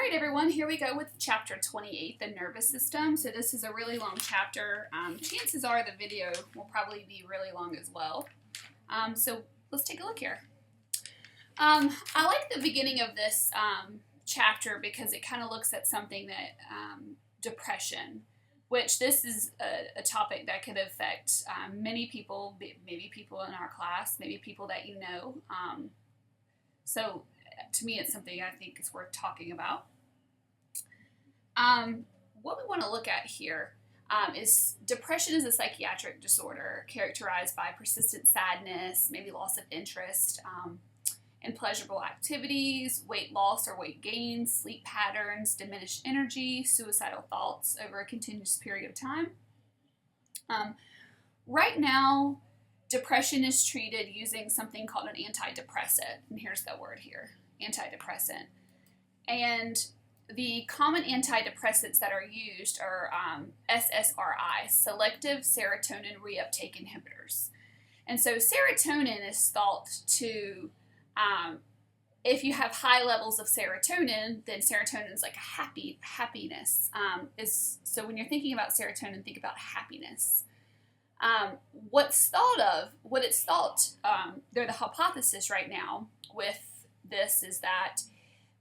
right, everyone, here we go with chapter 28, the nervous system. So this is a really long chapter. Chances are the video will probably be really long as well. So let's take a look here. I like the beginning of this chapter because it kind of looks at something that depression, which this is a topic that could affect many people, maybe people in our class, maybe people that you know. So to me, it's something I think is worth talking about. What we want to look at here is depression is a psychiatric disorder characterized by persistent sadness, maybe loss of interest in pleasurable activities, weight loss or weight gain, sleep patterns, diminished energy, suicidal thoughts over a continuous period of time. Right now, depression is treated using something called an antidepressant, and here's the word here, antidepressant. And the common antidepressants that are used are SSRIs, selective serotonin reuptake inhibitors. And so serotonin is thought to, if you have high levels of serotonin, then serotonin is like a happiness. So when you're thinking about serotonin, think about happiness. They're the hypothesis right now with this is that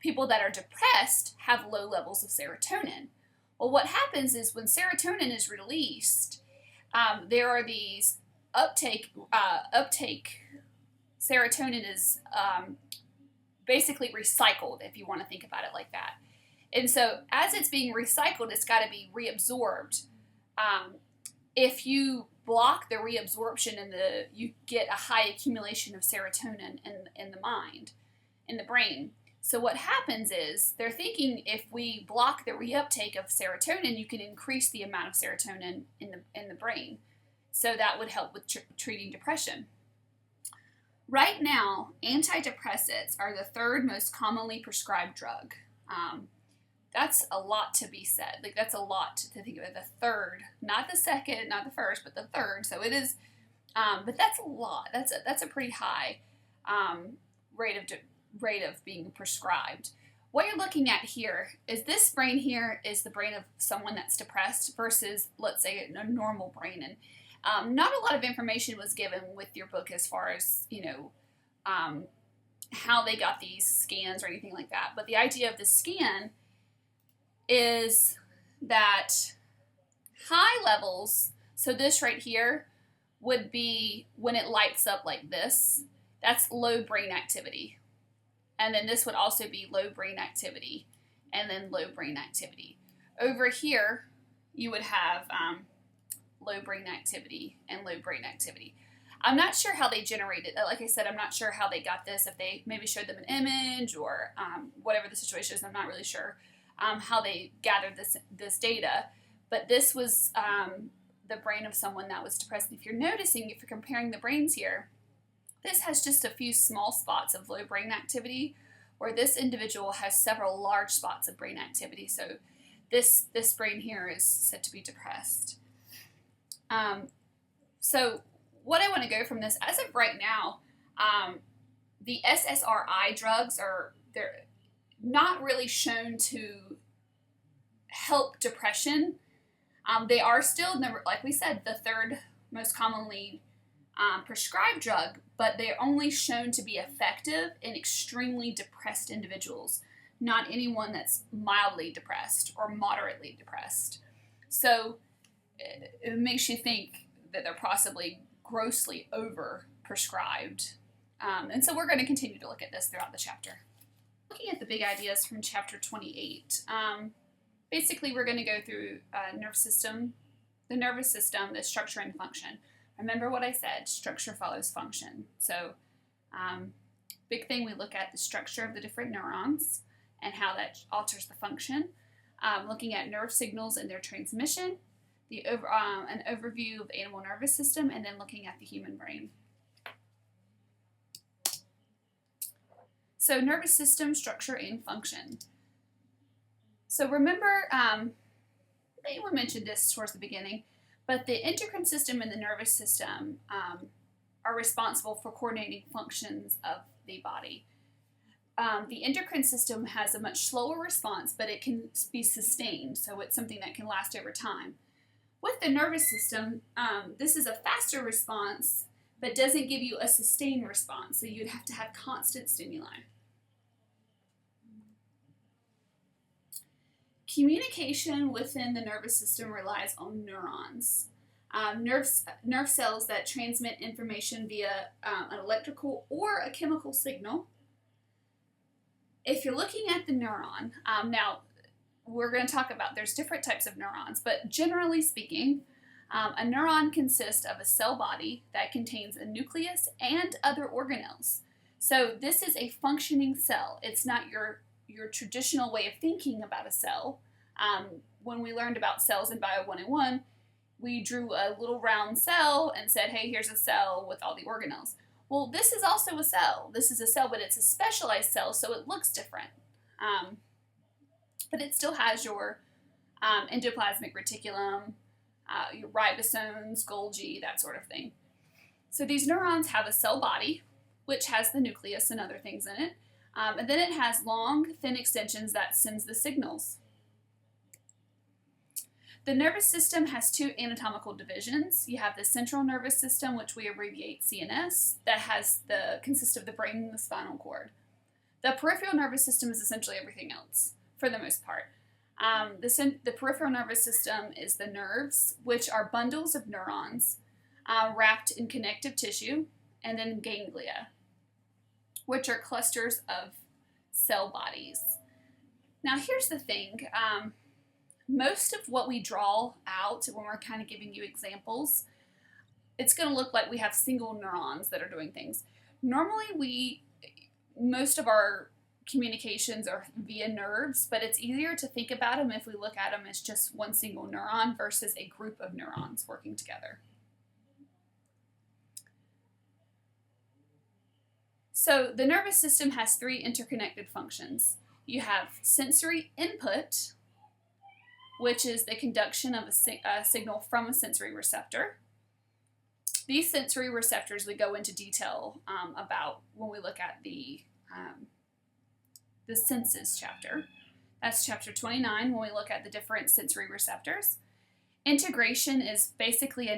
people that are depressed have low levels of serotonin. Well, what happens is when serotonin is released, there are these uptake. Serotonin is basically recycled, if you want to think about it like that. And so as it's being recycled, it's got to be reabsorbed. If you block the reabsorption you get a high accumulation of serotonin in the mind, in the brain. So what happens is they're thinking if we block the reuptake of serotonin, you can increase the amount of serotonin in the brain. So that would help with treating depression. Right now, antidepressants are the third most commonly prescribed drug. That's a lot to be said. Like, that's a lot to think about. The third, not the second, not the first, but the third. So it is, but that's a lot. That's a pretty high rate of being prescribed. What you're looking at here is this brain here is the brain of someone that's depressed versus, let's say, a normal brain. And not a lot of information was given with your book as far as, how they got these scans or anything like that. But the idea of the scan is that high levels, so this right here would be when it lights up like this, that's low brain activity. And then this would also be low brain activity, and then low brain activity. Over here, you would have low brain activity and low brain activity. I'm not sure how they generated it. Like I said, I'm not sure how they got this, if they maybe showed them an image or whatever the situation is. I'm not really sure how they gathered this data. But this was the brain of someone that was depressed. If you're noticing, if you're comparing the brains here, this has just a few small spots of low brain activity, where this individual has several large spots of brain activity. So this brain here is said to be depressed. So what I want to go from this, as of right now, the SSRI drugs they're not really shown to help depression. They are still, like we said, the third most commonly prescribed drug, but they're only shown to be effective in extremely depressed individuals, not anyone that's mildly depressed or moderately depressed. So it makes you think that they're possibly grossly over-prescribed. And so we're going to continue to look at this throughout the chapter. Looking at the big ideas from chapter 28, basically we're going to go through the nervous system, the structure and function. Remember what I said, structure follows function. So big thing, we look at the structure of the different neurons and how that alters the function. Looking at nerve signals and their transmission, an overview of the animal nervous system, and then looking at the human brain. So nervous system, structure, and function. So remember, anyone mentioned this towards the beginning, but the endocrine system and the nervous system are responsible for coordinating functions of the body. the endocrine system has a much slower response, but it can be sustained, so it's something that can last over time. With the nervous system, this is a faster response, but doesn't give you a sustained response, so you'd have to have constant stimuli. Communication within the nervous system relies on neurons. Nerve cells that transmit information via an electrical or a chemical signal. If you're looking at the neuron, now we're going to talk about there's different types of neurons, but generally speaking, a neuron consists of a cell body that contains a nucleus and other organelles. So this is a functioning cell. It's not your traditional way of thinking about a cell. When we learned about cells in Bio 101, we drew a little round cell and said, hey, here's a cell with all the organelles. Well, this is also a cell. This is a cell, but it's a specialized cell, so it looks different. But it still has your endoplasmic reticulum, your ribosomes, Golgi, that sort of thing. So these neurons have a cell body, which has the nucleus and other things in it. And then it has long, thin extensions that sends the signals. The nervous system has two anatomical divisions. You have the central nervous system, which we abbreviate CNS, that consists of the brain and the spinal cord. The peripheral nervous system is essentially everything else, for the most part. The peripheral nervous system is the nerves, which are bundles of neurons wrapped in connective tissue, and then ganglia, which are clusters of cell bodies. Now here's the thing. Most of what we draw out when we're kind of giving you examples, it's going to look like we have single neurons that are doing things. Normally most of our communications are via nerves, but it's easier to think about them if we look at them as just one single neuron versus a group of neurons working together. So the nervous system has three interconnected functions. You have sensory input, which is the conduction of a signal from a sensory receptor. These sensory receptors we go into detail about when we look at the senses chapter. That's chapter 29 when we look at the different sensory receptors. Integration is basically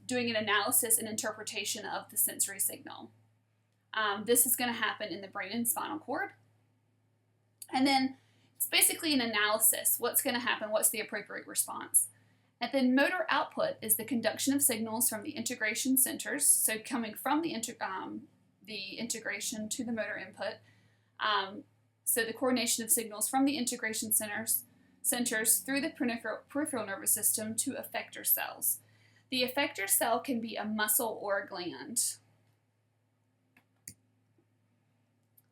doing an analysis and interpretation of the sensory signal. This is going to happen in the brain and spinal cord. And then it's basically an analysis. What's going to happen? What's the appropriate response? And then motor output is the conduction of signals from the integration centers, so coming from the integration to the motor input. So the coordination of signals from the integration centers through the peripheral nervous system to effector cells. The effector cell can be a muscle or a gland.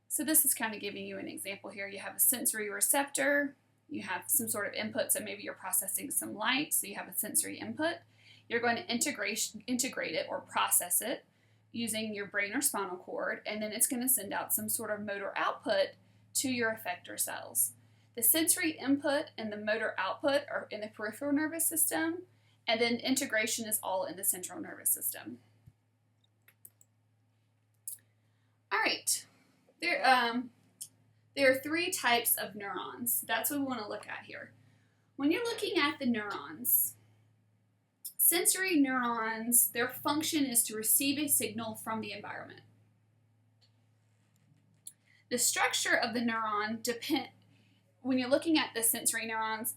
So this is kind of giving you an example here. You have a sensory receptor, you have some sort of input, so maybe you're processing some light, so you have a sensory input. You're going to integrate it or process it using your brain or spinal cord, and then it's going to send out some sort of motor output to your effector cells. The sensory input and the motor output are in the peripheral nervous system, and then integration is all in the central nervous system. All right. There are three types of neurons. That's what we want to look at here. When you're looking at the neurons, sensory neurons, their function is to receive a signal from the environment. The structure of the neuron when you're looking at the sensory neurons,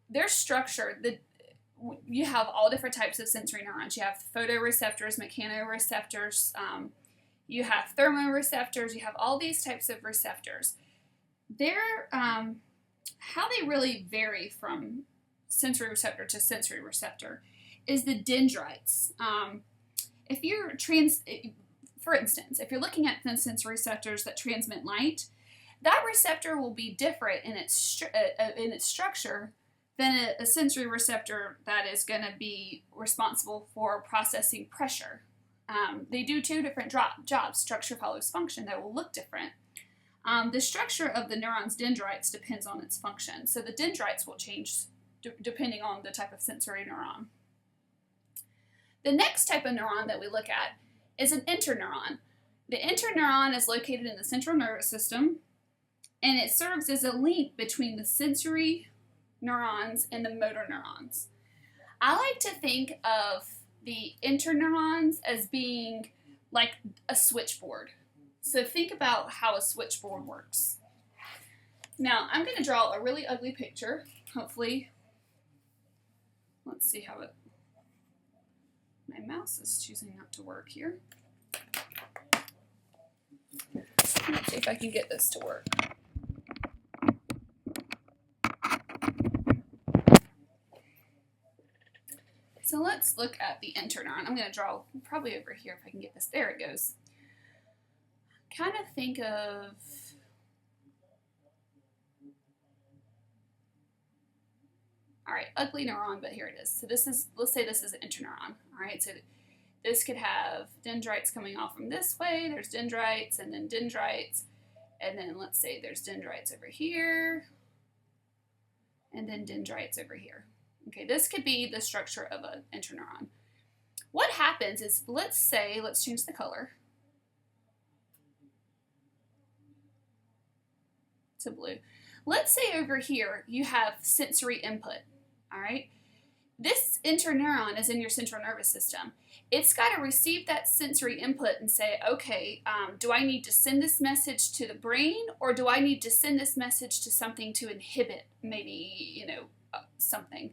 their structure, you have all different types of sensory neurons. You have photoreceptors, mechanoreceptors, you have thermoreceptors, you have all these types of receptors. How they really vary from sensory receptor to sensory receptor is the dendrites. For instance, if you're looking at the sensory receptors that transmit light, that receptor will be different in its structure than a sensory receptor that is going to be responsible for processing pressure. They do two different jobs. Structure follows function that will look different. The structure of the neuron's dendrites depends on its function. So the dendrites will change depending on the type of sensory neuron. The next type of neuron that we look at is an interneuron. The interneuron is located in the central nervous system, and it serves as a link between the sensory neurons and the motor neurons. I like to think of the interneurons as being like a switchboard. So think about how a switchboard works. Now, I'm going to draw a really ugly picture. Hopefully, let's see how my mouse is choosing not to work here. Let's see if I can get this to work. So let's look at the interneuron. I'm going to draw probably over here if I can get this. There it goes. Kind of think of ugly neuron, but here it is. So this is, let's say this is an interneuron. All right, so this could have dendrites coming off from this way. There's dendrites and then dendrites. And then let's say there's dendrites over here. And then dendrites over here. Okay, this could be the structure of an interneuron. What happens is, let's change the color to blue. Let's say over here you have sensory input, all right? This interneuron is in your central nervous system. It's got to receive that sensory input and say, okay, do I need to send this message to the brain, or do I need to send this message to something to inhibit maybe, something?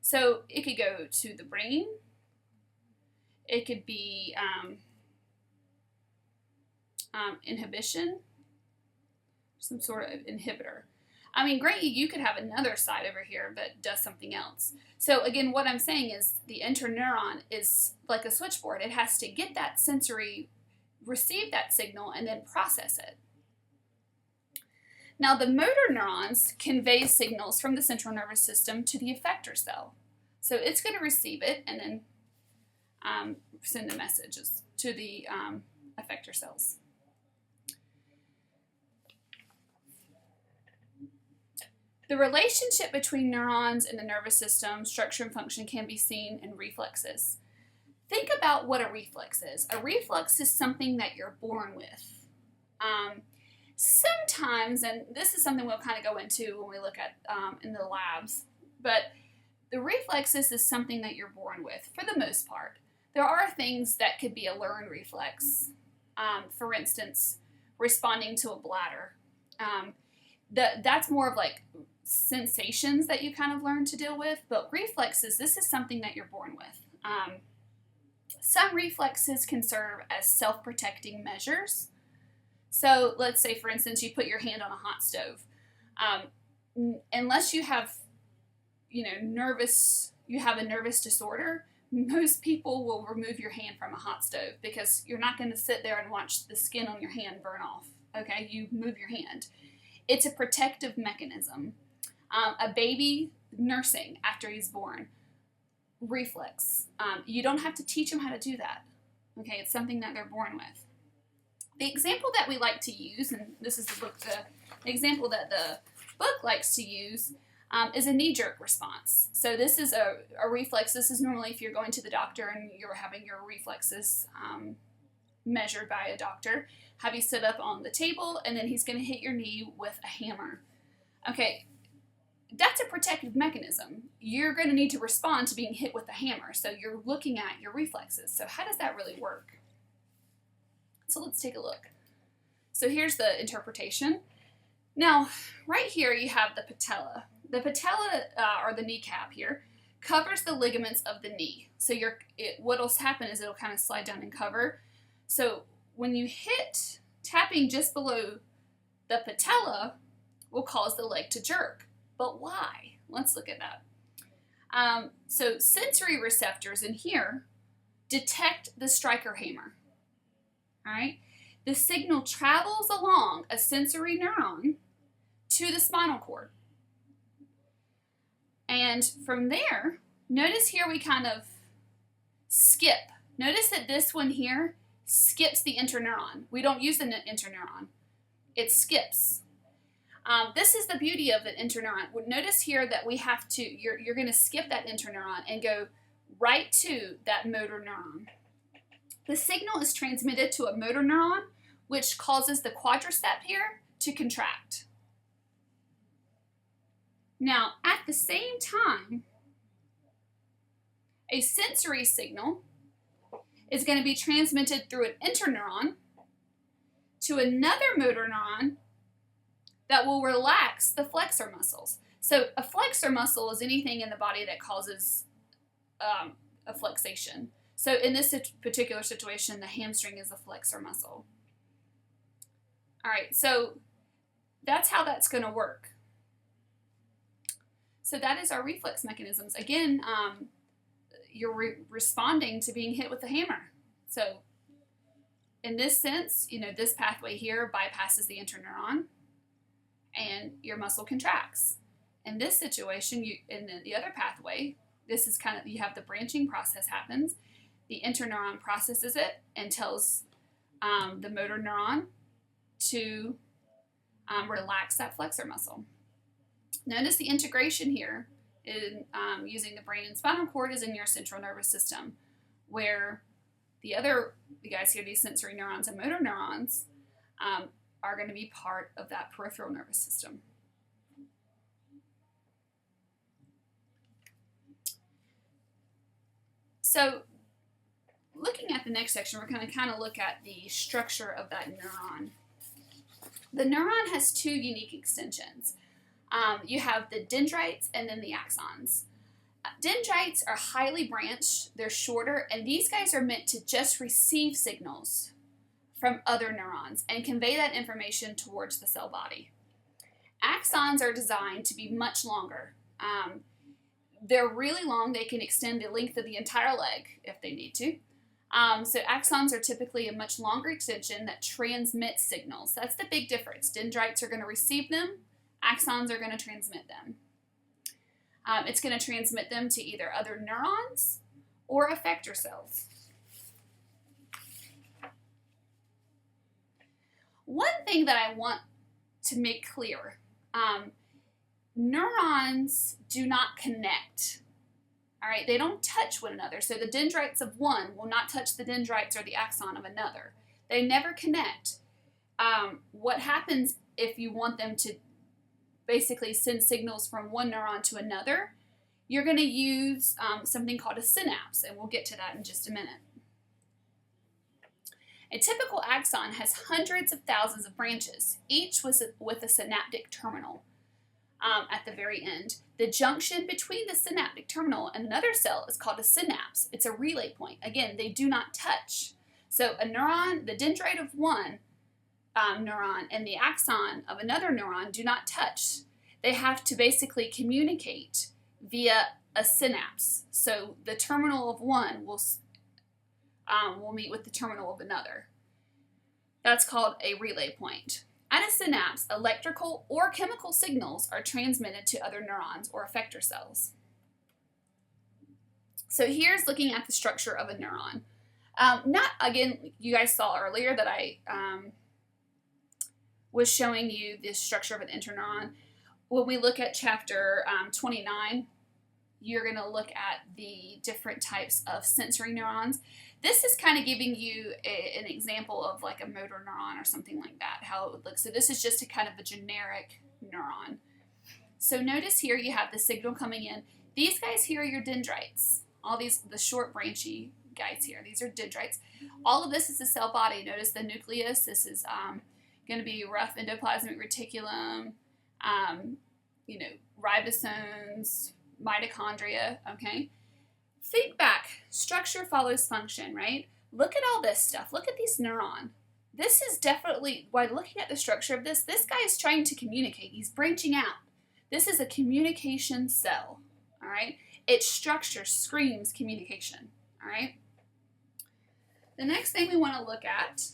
So it could go to the brain. It could be inhibition, some sort of inhibitor. I mean, granted, you could have another side over here that does something else. So again, what I'm saying is the interneuron is like a switchboard. It has to get that sensory, receive that signal, and then process it. Now, the motor neurons convey signals from the central nervous system to the effector cell. So it's going to receive it and then send the messages to the effector cells. The relationship between neurons and the nervous system, structure and function, can be seen in reflexes. Think about what a reflex is. A reflex is something that you're born with. Sometimes, and this is something we'll kind of go into when we look at in the labs, but the reflexes is something that you're born with for the most part. There are things that could be a learned reflex. For instance, responding to a bladder. That's more of like sensations that you kind of learn to deal with, but reflexes, this is something that you're born with. Some reflexes can serve as self-protecting measures. So let's say, for instance, you put your hand on a hot stove. Unless you have, you have a nervous disorder, most people will remove your hand from a hot stove because you're not going to sit there and watch the skin on your hand burn off. Okay, you move your hand. It's a protective mechanism. A baby nursing after he's born, reflex. You don't have to teach them how to do that. Okay, it's something that they're born with. The example that we like to use, and this is the example that the book likes to use, is a knee-jerk response. So this is a reflex. This is normally if you're going to the doctor and you're having your reflexes measured by a doctor. Have you sit up on the table, and then he's going to hit your knee with a hammer. Okay, that's a protective mechanism. You're going to need to respond to being hit with a hammer. So you're looking at your reflexes. So how does that really work? So let's take a look. So here's the interpretation. Now, right here you have the patella. The patella, or the kneecap here, covers the ligaments of the knee. So what'll happen is it'll kind of slide down and cover. So when you hit, tapping just below the patella will cause the leg to jerk. But why? Let's look at that. So sensory receptors in here detect the striker hammer. All right? The signal travels along a sensory neuron to the spinal cord. And from there, notice here we kind of skip. Notice that this one here skips the interneuron. We don't use the interneuron. It skips. This is the beauty of the interneuron. Notice here that we have to, you're going to skip that interneuron and go right to that motor neuron. The signal is transmitted to a motor neuron, which causes the quadricep here to contract. Now, at the same time, a sensory signal is going to be transmitted through an interneuron to another motor neuron that will relax the flexor muscles. So a flexor muscle is anything in the body that causes a flexation. So in this particular situation, the hamstring is a flexor muscle. All right, so that's how that's going to work. So that is our reflex mechanisms. Again, you're responding to being hit with a hammer. So in this sense, this pathway here bypasses the interneuron and your muscle contracts. In this situation, in the other pathway, this is kind of, you have the branching process happens. The interneuron processes it and tells the motor neuron to relax that flexor muscle. Notice the integration here in using the brain and spinal cord is in your central nervous system, where the guys here, these sensory neurons and motor neurons, are going to be part of that peripheral nervous system. So looking at the next section, we're going to kind of look at the structure of that neuron. The neuron has two unique extensions. You have the dendrites and then the axons. Dendrites are highly branched, they're shorter, and these guys are meant to just receive signals from other neurons and convey that information towards the cell body. Axons are designed to be much longer. They're really long. They can extend the length of the entire leg if they need to. So axons are typically a much longer extension that transmits signals. That's the big difference. Dendrites are going to receive them. Axons are going to transmit them. It's going to transmit them to either other neurons or effector cells. One thing that I want to make clear, neurons do not connect. All right, they don't touch one another. So the dendrites of one will not touch the dendrites or the axon of another. They never connect. What happens if you want them to basically send signals from one neuron to another? You're going to use something called a synapse, and we'll get to that in just a minute. A typical axon has hundreds of thousands of branches, each with a synaptic terminal at the very end. The junction between the synaptic terminal and another cell is called a synapse. It's a relay point. Again, they do not touch. So a neuron, the dendrite of one neuron and the axon of another neuron do not touch. They have to basically communicate via a synapse. So the terminal of one will meet with the terminal of another. That's called a relay point. At a synapse, electrical or chemical signals are transmitted to other neurons or effector cells. So here's looking at the structure of a neuron. Again, you guys saw earlier that I was showing you the structure of an interneuron. When we look at chapter 29, you're going to look at the different types of sensory neurons. This is kind of giving you an example of like a motor neuron or something like that, how it would look. So this is just a kind of a generic neuron. So notice here you have the signal coming in. These guys here are your dendrites. All these, the short branchy guys here, these are dendrites. All of this is the cell body. Notice the nucleus. This is going to be rough endoplasmic reticulum, ribosomes, mitochondria, okay? Think back. Structure follows function, right? Look at all this stuff. Look at these neurons. This is definitely, by looking at the structure of this guy is trying to communicate. He's branching out. This is a communication cell, all right? Its structure screams communication, all right? The next thing we want to look at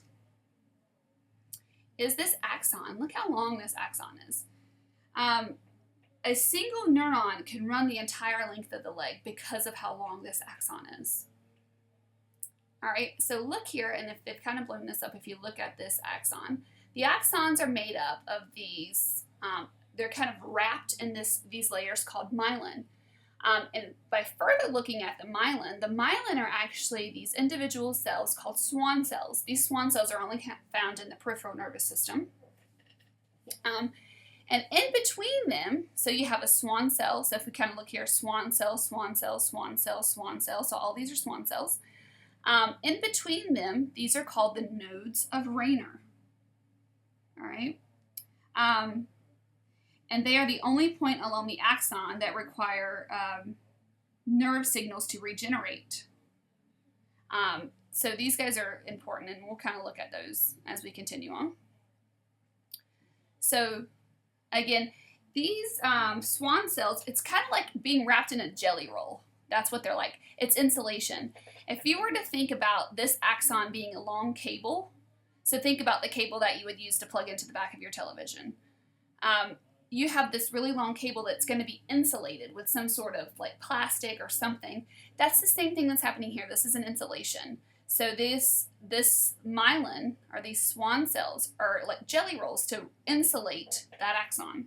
is this axon. Look how long this axon is. A single neuron can run the entire length of the leg because of how long this axon is. All right, so look here, and if they've kind of blown this up, if you look at this axon, the axons are made up of these, they're kind of wrapped in these layers called myelin. And by further looking at the myelin are actually these individual cells called swan cells. These swan cells are only found in the peripheral nervous system. And in between them, so you have a swan cell. So if we kind of look here, swan cell, swan cell, swan cell, swan cell. So all these are swan cells. In between them, these are called the nodes of Rayner. All right. And they are the only point along the axon that require nerve signals to regenerate. So these guys are important, and we'll kind of look at those as we continue on. So again, these swan cells, it's kind of like being wrapped in a jelly roll. That's what they're like. It's insulation. If you were to think about this axon being a long cable, so think about the cable that you would use to plug into the back of your television. You have this really long cable that's going to be insulated with some sort of like plastic or something. That's the same thing that's happening here. This is an insulation. So this myelin, or these swan cells, are like jelly rolls to insulate that axon.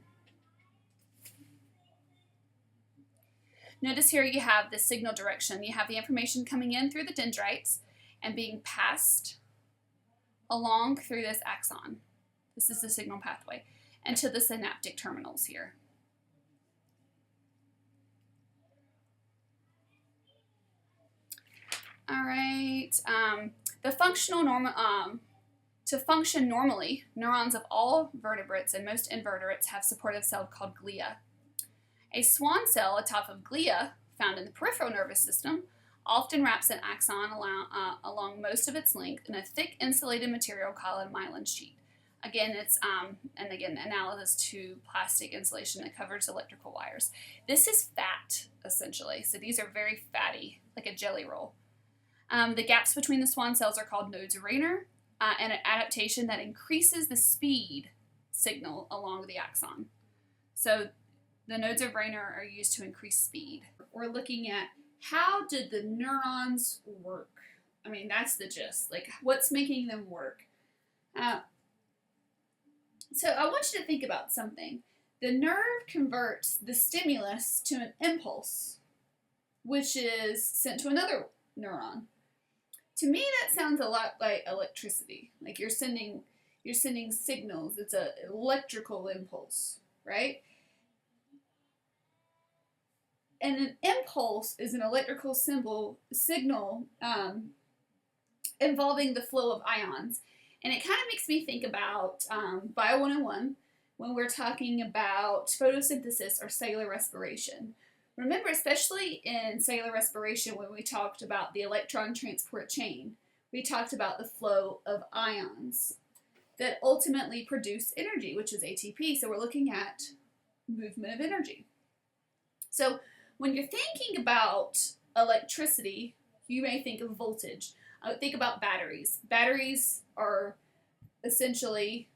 Notice here you have the signal direction. You have the information coming in through the dendrites and being passed along through this axon. This is the signal pathway, and to the synaptic terminals here. All right. To function normally, neurons of all vertebrates and most invertebrates have supportive cell called glia. A swan cell atop of glia, found in the peripheral nervous system, often wraps an axon along most of its length in a thick insulated material called a myelin sheet. Again, it's analogous to plastic insulation that covers electrical wires. This is fat, essentially. So these are very fatty, like a jelly roll. The gaps between the swan cells are called nodes of Rayner, and an adaptation that increases the speed signal along the axon. So the nodes of Rayner are used to increase speed. We're looking at how did the neurons work? I mean, that's the gist. Like, what's making them work? So I want you to think about something. The nerve converts the stimulus to an impulse, which is sent to another neuron. To me, that sounds a lot like electricity. Like you're sending signals. It's an electrical impulse, right? And an impulse is an electrical signal involving the flow of ions. And it kind of makes me think about Bio 101 when we're talking about photosynthesis or cellular respiration. Remember, especially in cellular respiration, when we talked about the electron transport chain, we talked about the flow of ions that ultimately produce energy, which is ATP. So we're looking at movement of energy. So when you're thinking about electricity, you may think of voltage. Think about batteries. Batteries are essentially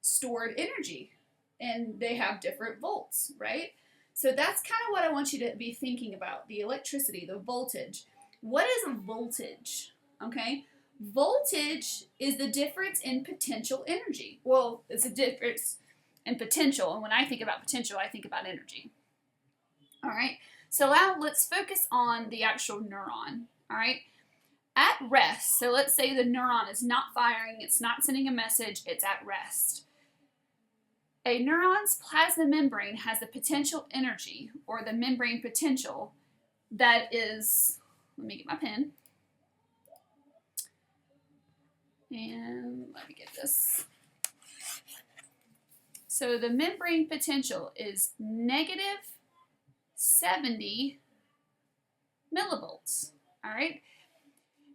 stored energy, and they have different volts, right? So that's kind of what I want you to be thinking about, the electricity, the voltage. What is a voltage? Okay? Voltage is the difference in potential energy. Well, it's a difference in potential, and when I think about potential, I think about energy. All right? So now let's focus on the actual neuron, all right? At rest, so let's say the neuron is not firing, it's not sending a message, it's at rest. A neuron's plasma membrane has a potential energy, or the membrane potential, that is, let me get my pen, and let me get this. So the membrane potential is negative 70 millivolts, all right?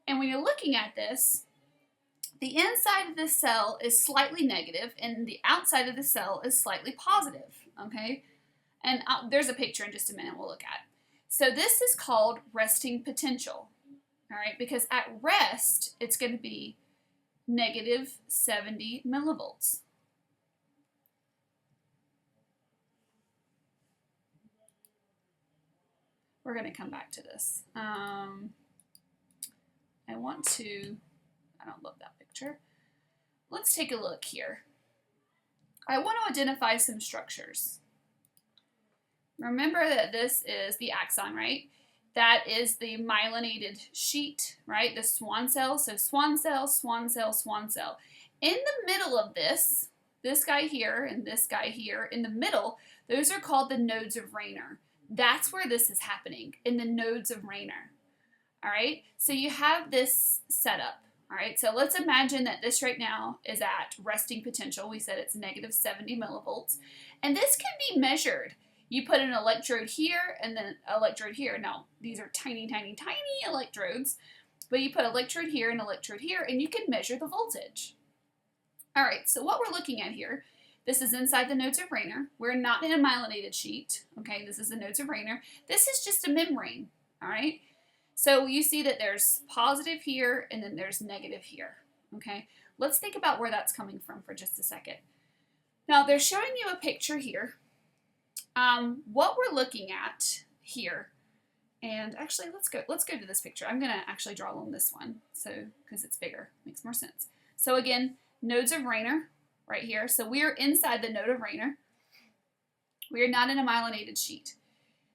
And when you're looking at this, the inside of the cell is slightly negative and the outside of the cell is slightly positive, okay? And there's a picture in just a minute we'll look at. So this is called resting potential, all right? Because at rest, it's going to be negative 70 millivolts. We're going to come back to this. I don't love that picture. Let's take a look here. I want to identify some structures. remember that this is the axon, right? That is the myelinated sheet, right? The swan cell. So swan cell, swan cell, swan cell. In the middle of this guy here and this guy here, in the middle, those are called the nodes of Rayner. That's where this is happening, in the nodes of Rayner. All right, so you have this setup. All right, so let's imagine that this right now is at resting potential. We said it's negative 70 millivolts. And this can be measured. You put an electrode here and then electrode here. Now, these are tiny, tiny, tiny electrodes. But you put electrode here and electrode here, and you can measure the voltage. All right, so what we're looking at here, this is inside the nodes of Rayner. We're not in a myelinated sheet. Okay, this is the nodes of Rayner. This is just a membrane. All right. So you see that there's positive here and then there's negative here, okay? Let's think about where that's coming from for just a second. Now they're showing you a picture here. What we're looking at here, and actually let's go to this picture. I'm gonna actually draw on this one, so because it's bigger, makes more sense. So again, nodes of Rayner right here. So we are inside the node of Rayner. We are not in a myelinated sheet.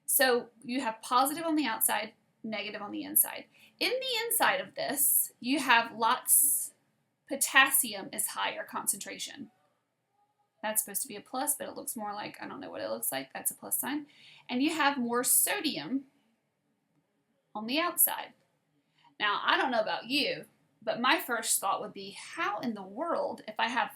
So you have positive on the outside, negative on the inside. In the inside of this, you have lots, potassium is higher concentration. That's supposed to be a plus, but it looks more like, I don't know what it looks like. That's a plus sign. And you have more sodium on the outside. Now, I don't know about you, but my first thought would be, how in the world, if I have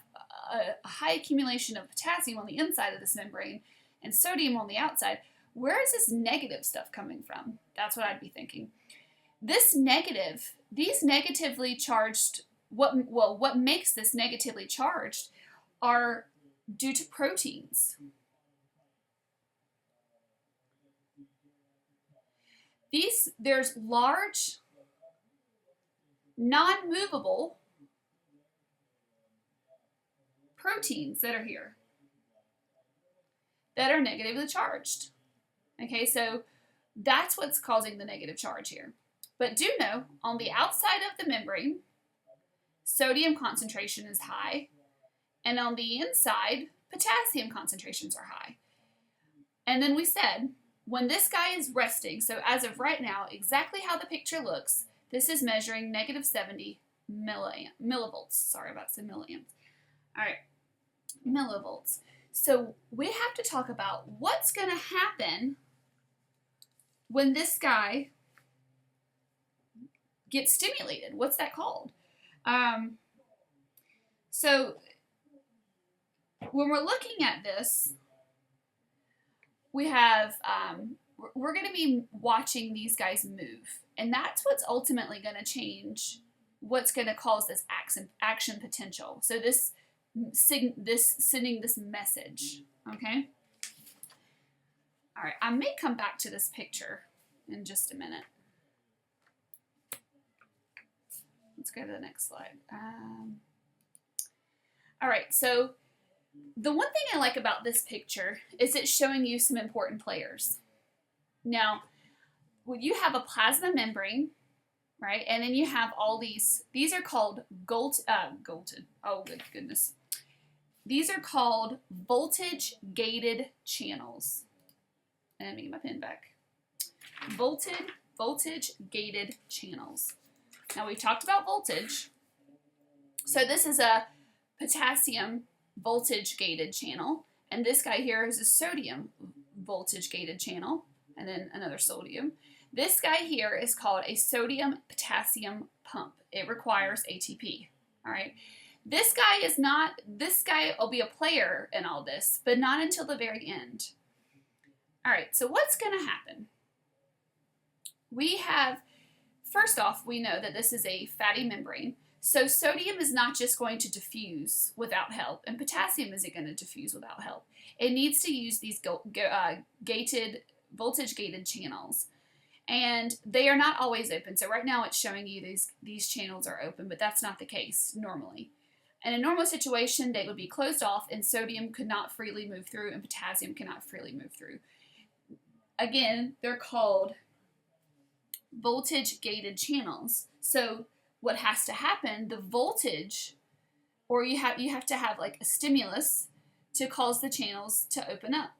a high accumulation of potassium on the inside of this membrane and sodium on the outside, where is this negative stuff coming from? That's what I'd be thinking. These negatively charged, what makes this negatively charged are due to proteins. There's large, non-movable proteins that are here that are negatively charged. Okay, so that's what's causing the negative charge here. But do know, on the outside of the membrane, sodium concentration is high, and on the inside, potassium concentrations are high. And then we said, when this guy is resting, so as of right now, exactly how the picture looks, this is measuring negative 70 millivolts. Sorry about some milliamps. All right, millivolts. So we have to talk about what's going to happen when this guy gets stimulated. What's that called? So when we're looking at this, we have, we're going to be watching these guys move. And that's what's ultimately going to change what's going to cause this action potential. So this sending this message, okay? All right, I may come back to this picture in just a minute. Let's go to the next slide. All right, so the one thing I like about this picture is it's showing you some important players. Now, when you have a plasma membrane, right, and then you have all these are called oh good goodness. These are called voltage-gated channels. And let me get my pen back. Voltage-gated channels. Now we've talked about voltage. So this is a potassium voltage-gated channel. And this guy here is a sodium voltage-gated channel. And then another sodium. This guy here is called a sodium-potassium pump. It requires ATP. All right. This guy will be a player in all this, but not until the very end. All right, so what's going to happen? First off, we know that this is a fatty membrane, so sodium is not just going to diffuse without help, and potassium isn't going to diffuse without help. It needs to use these voltage-gated channels, and they are not always open. So right now it's showing you these channels are open, but that's not the case normally. In a normal situation, they would be closed off and sodium could not freely move through and potassium cannot freely move through. Again, they're called voltage-gated channels. So what has to happen, the voltage, or you have to have like a stimulus to cause the channels to open up.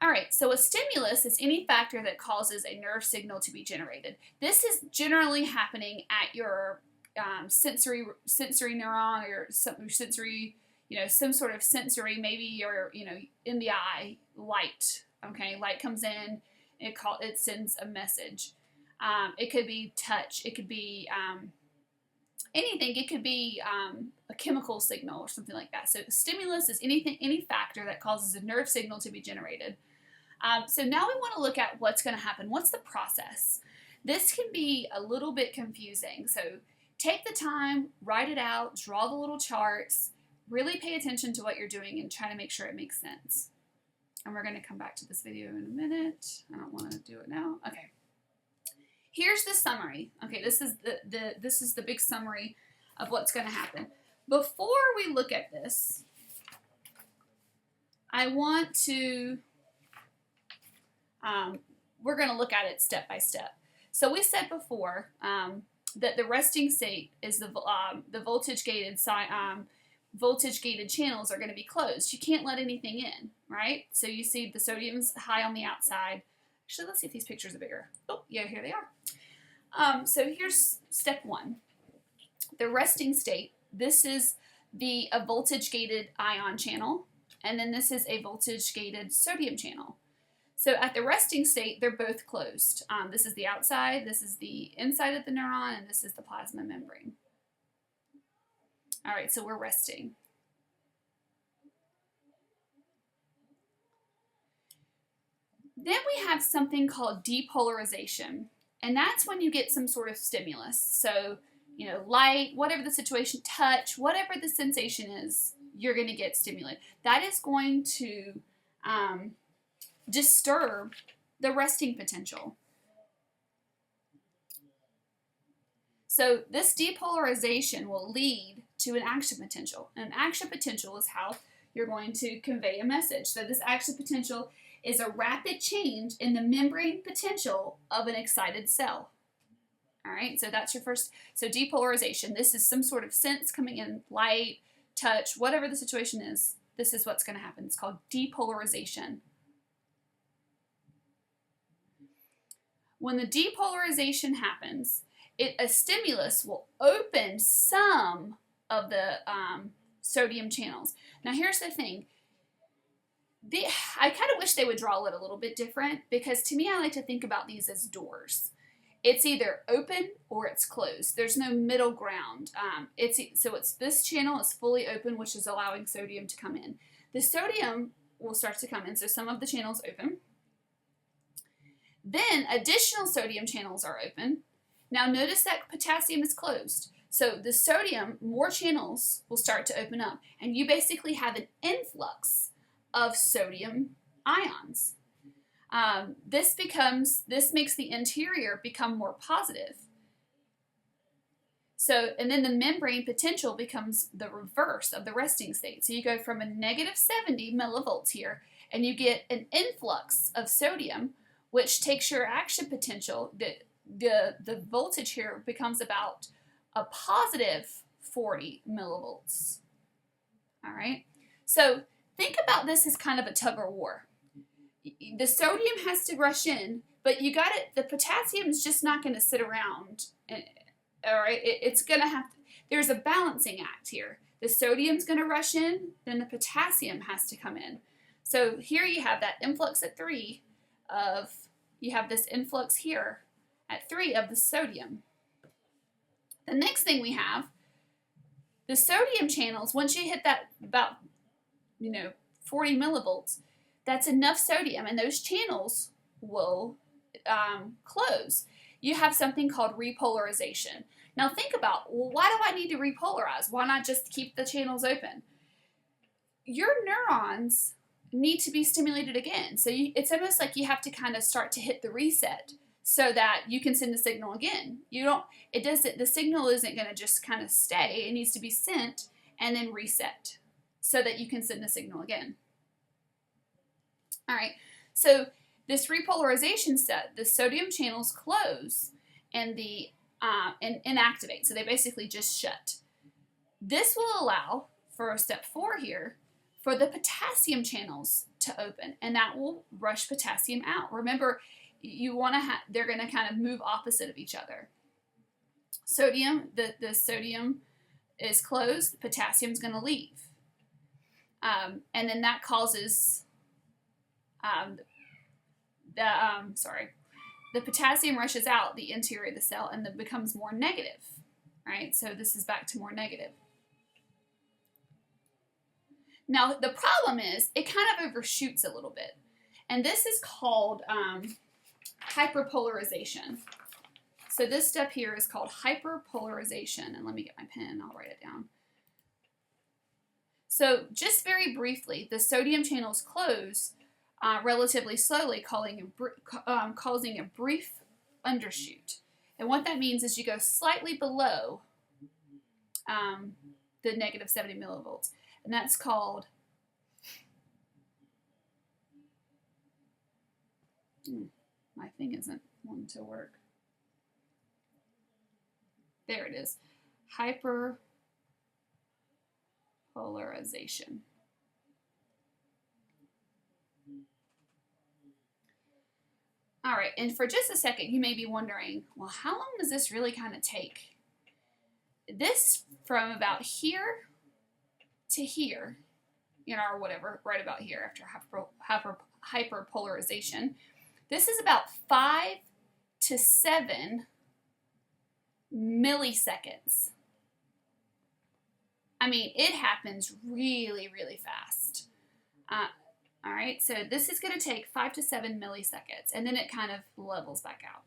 All right, so a stimulus is any factor that causes a nerve signal to be generated. This is generally happening at your sensory neuron, or some sensory, some sort of sensory, maybe your, in the eye, light. Okay, light comes in, it sends a message. It could be touch, it could be anything. It could be a chemical signal or something like that. So stimulus is any factor that causes a nerve signal to be generated. So now we want to look at what's going to happen. What's the process? This can be a little bit confusing. So take the time, write it out, draw the little charts, really pay attention to what you're doing and try to make sure it makes sense. And we're going to come back to this video in a minute. I don't want to do it now. Okay. Here's the summary. Okay, this is the big summary of what's going to happen. Before we look at this, I want to we're going to look at it step by step. So we said before that the resting state is the voltage gated channels are going to be closed. You can't let anything in, right? So you see the sodium's high on the outside. Actually, let's see if these pictures are bigger. Oh, yeah, here they are. So here's step one. The resting state. This is a voltage-gated ion channel, and then this is a voltage-gated sodium channel. So at the resting state, they're both closed. This is the outside, this is the inside of the neuron, and this is the plasma membrane. All right, so we're resting. Then we have something called depolarization, and that's when you get some sort of stimulus. So, light, whatever the situation, touch, whatever the sensation is, you're going to get stimulated. That is going to disturb the resting potential. So this depolarization will lead to an action potential. An action potential is how you're going to convey a message. So this action potential is a rapid change in the membrane potential of an excited cell. All right, so that's your first. So depolarization, this is some sort of sense coming in, light, touch, whatever the situation is, this is what's going to happen. It's called depolarization. When the depolarization happens, a stimulus will open some of the sodium channels. Now here's the thing. I kind of wish they would draw it a little bit different, because to me I like to think about these as doors. It's either open or it's closed. There's no middle ground. So this channel is fully open, which is allowing sodium to come in. The sodium will start to come in, so some of the channels open. Then additional sodium channels are open. Now notice that potassium is closed. So the sodium, more channels will start to open up, and you basically have an influx of sodium ions. This makes the interior become more positive. So, and then the membrane potential becomes the reverse of the resting state. So you go from a negative 70 millivolts here, and you get an influx of sodium, which takes your action potential, the voltage here becomes about a positive 40 millivolts. All right. So think about this as kind of a tug of war. The sodium has to rush in, but the potassium is just not going to sit around. All right. It's going to there's a balancing act here. The sodium's going to rush in, then the potassium has to come in. So here you have that influx at 3 you have this influx here at 3 of the sodium. The next thing we have, the sodium channels, once you hit that about, 40 millivolts, that's enough sodium, and those channels will close. You have something called repolarization. Now think about, well, why do I need to repolarize? Why not just keep the channels open? Your neurons need to be stimulated again. So it's almost like you have to kind of start to hit the reset so that you can send the signal again. The signal isn't going to just kind of stay. It needs to be sent and then reset so that you can send the signal again. All right, so this repolarization set, the sodium channels close and inactivate. So they basically just shut. This will allow, for step 4 here, for the potassium channels to open, and that will rush potassium out. Remember, you want to they're going to kind of move opposite of each other. Sodium, the sodium is closed, potassium's going to leave. And then that causes the potassium rushes out the interior of the cell and then becomes more negative, right? So this is back to more negative. Now, the problem is it kind of overshoots a little bit. And this is called hyperpolarization. So this step here is called hyperpolarization. And let me get my pen, I'll write it down. So just very briefly, the sodium channels close relatively slowly, causing a brief undershoot. And what that means is you go slightly below the negative 70 millivolts. And that's called my thing isn't wanting to work. There it is. Hyperpolarization. All right, and for just a second, you may be wondering, well, how long does this really kind of take? This from about here to here, or whatever, right about here after hyperpolarization. This is about 5 to 7 milliseconds. I mean, it happens really, really fast. All right, so this is going to take 5 to 7 milliseconds, and then it kind of levels back out.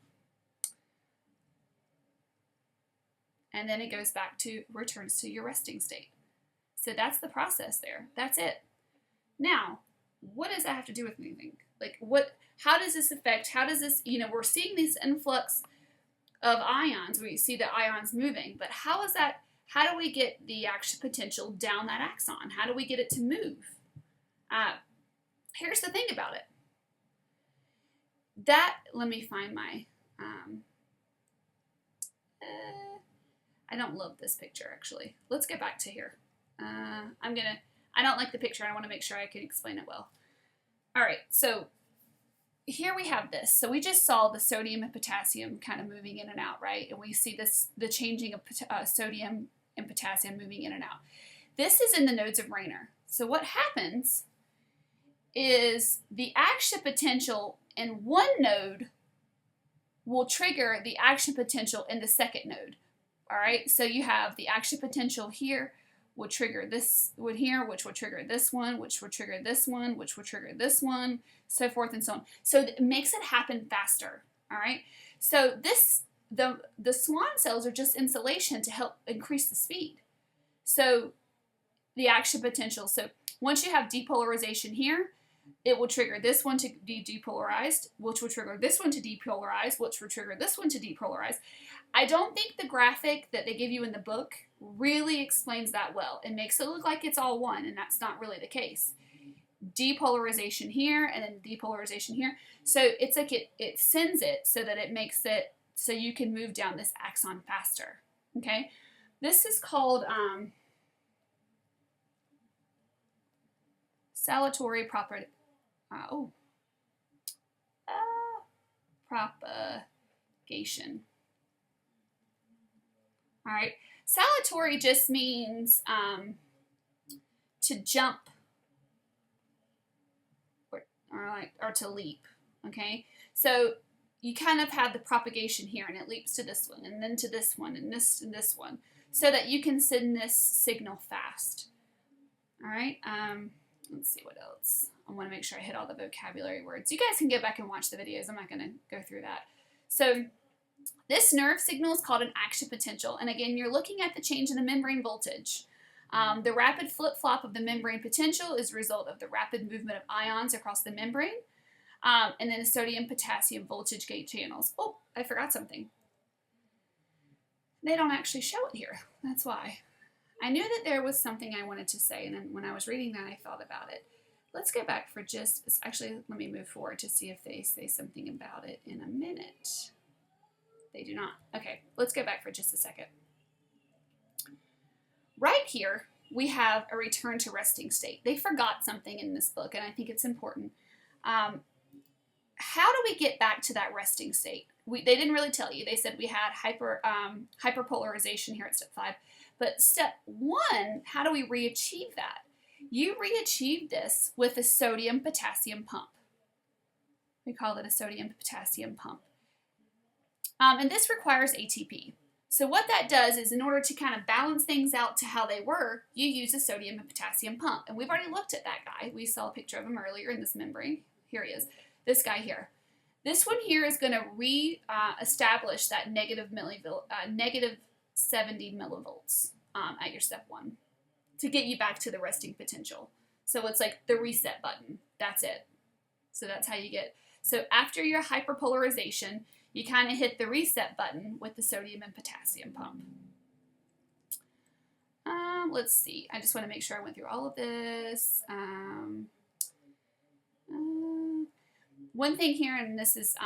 And then it goes back to, returns to your resting state. So that's the process there. That's it. Now, what does that have to do with anything? Like, how does this affect, how does this, we're seeing this influx of ions. We see the ions moving, but how do we get the action potential down that axon? How do we get it to move? Here's the thing about it. Let me find my, I don't love this picture actually. Let's get back to here. I don't like the picture. I want to make sure I can explain it well. All right, so here we have this. So we just saw the sodium and potassium kind of moving in and out, right? And we see the changing of sodium and potassium moving in and out. This is in the nodes of Rayner. So what happens is the action potential in one node will trigger the action potential in the second node. All right, so you have the action potential here would trigger this one here, which would trigger this one, which would trigger this one, which would trigger this one, so forth and so on. So it makes it happen faster. All right, so the Swan cells are just insulation to help increase the speed. So the action potential. So once you have depolarization here, it will trigger this one to be depolarized, which will trigger this one to depolarize, which will trigger this one to depolarize. I don't think the graphic that they give you in the book really explains that well. It makes it look like it's all one, and that's not really the case. Depolarization here, and then depolarization here. So it's like it sends it so that it makes it so you can move down this axon faster. Okay? This is called salutary propagation. All right, salutary just means to jump or to leap. Okay, so you kind of have the propagation here, and it leaps to this one, and then to this one, and this one, so that you can send this signal fast. All right. Let's see what else. I want to make sure I hit all the vocabulary words. You guys can go back and watch the videos. I'm not going to go through that. So this nerve signal is called an action potential. And again, you're looking at the change in the membrane voltage. The rapid flip-flop of the membrane potential is a result of the rapid movement of ions across the membrane. And then the sodium-potassium voltage gate channels. Oh, I forgot something. They don't actually show it here. That's why. I knew that there was something I wanted to say, and then when I was reading that, I thought about it. Let's go back for actually, let me move forward to see if they say something about it in a minute. They do not. Okay, let's go back for just a second. Right here, we have a return to resting state. They forgot something in this book, and I think it's important. How do we get back to that resting state? They didn't really tell you. They said we had hyperpolarization here at step 5. But step 1, how do we re-achieve that? You re-achieve this with a sodium-potassium pump. We call it a sodium-potassium pump. And this requires ATP. So what that does is, in order to kind of balance things out to how they were, you use a sodium and potassium pump. And we've already looked at that guy. We saw a picture of him earlier in this membrane. Here he is. This guy here. This one here is going to re-establish that negative 70 millivolts at your step 1 to get you back to the resting potential. So it's like the reset button. That's it. So that's how you get. So after your hyperpolarization, you kind of hit the reset button with the sodium and potassium pump. Let's see. I just want to make sure I went through all of this. One thing here, and this is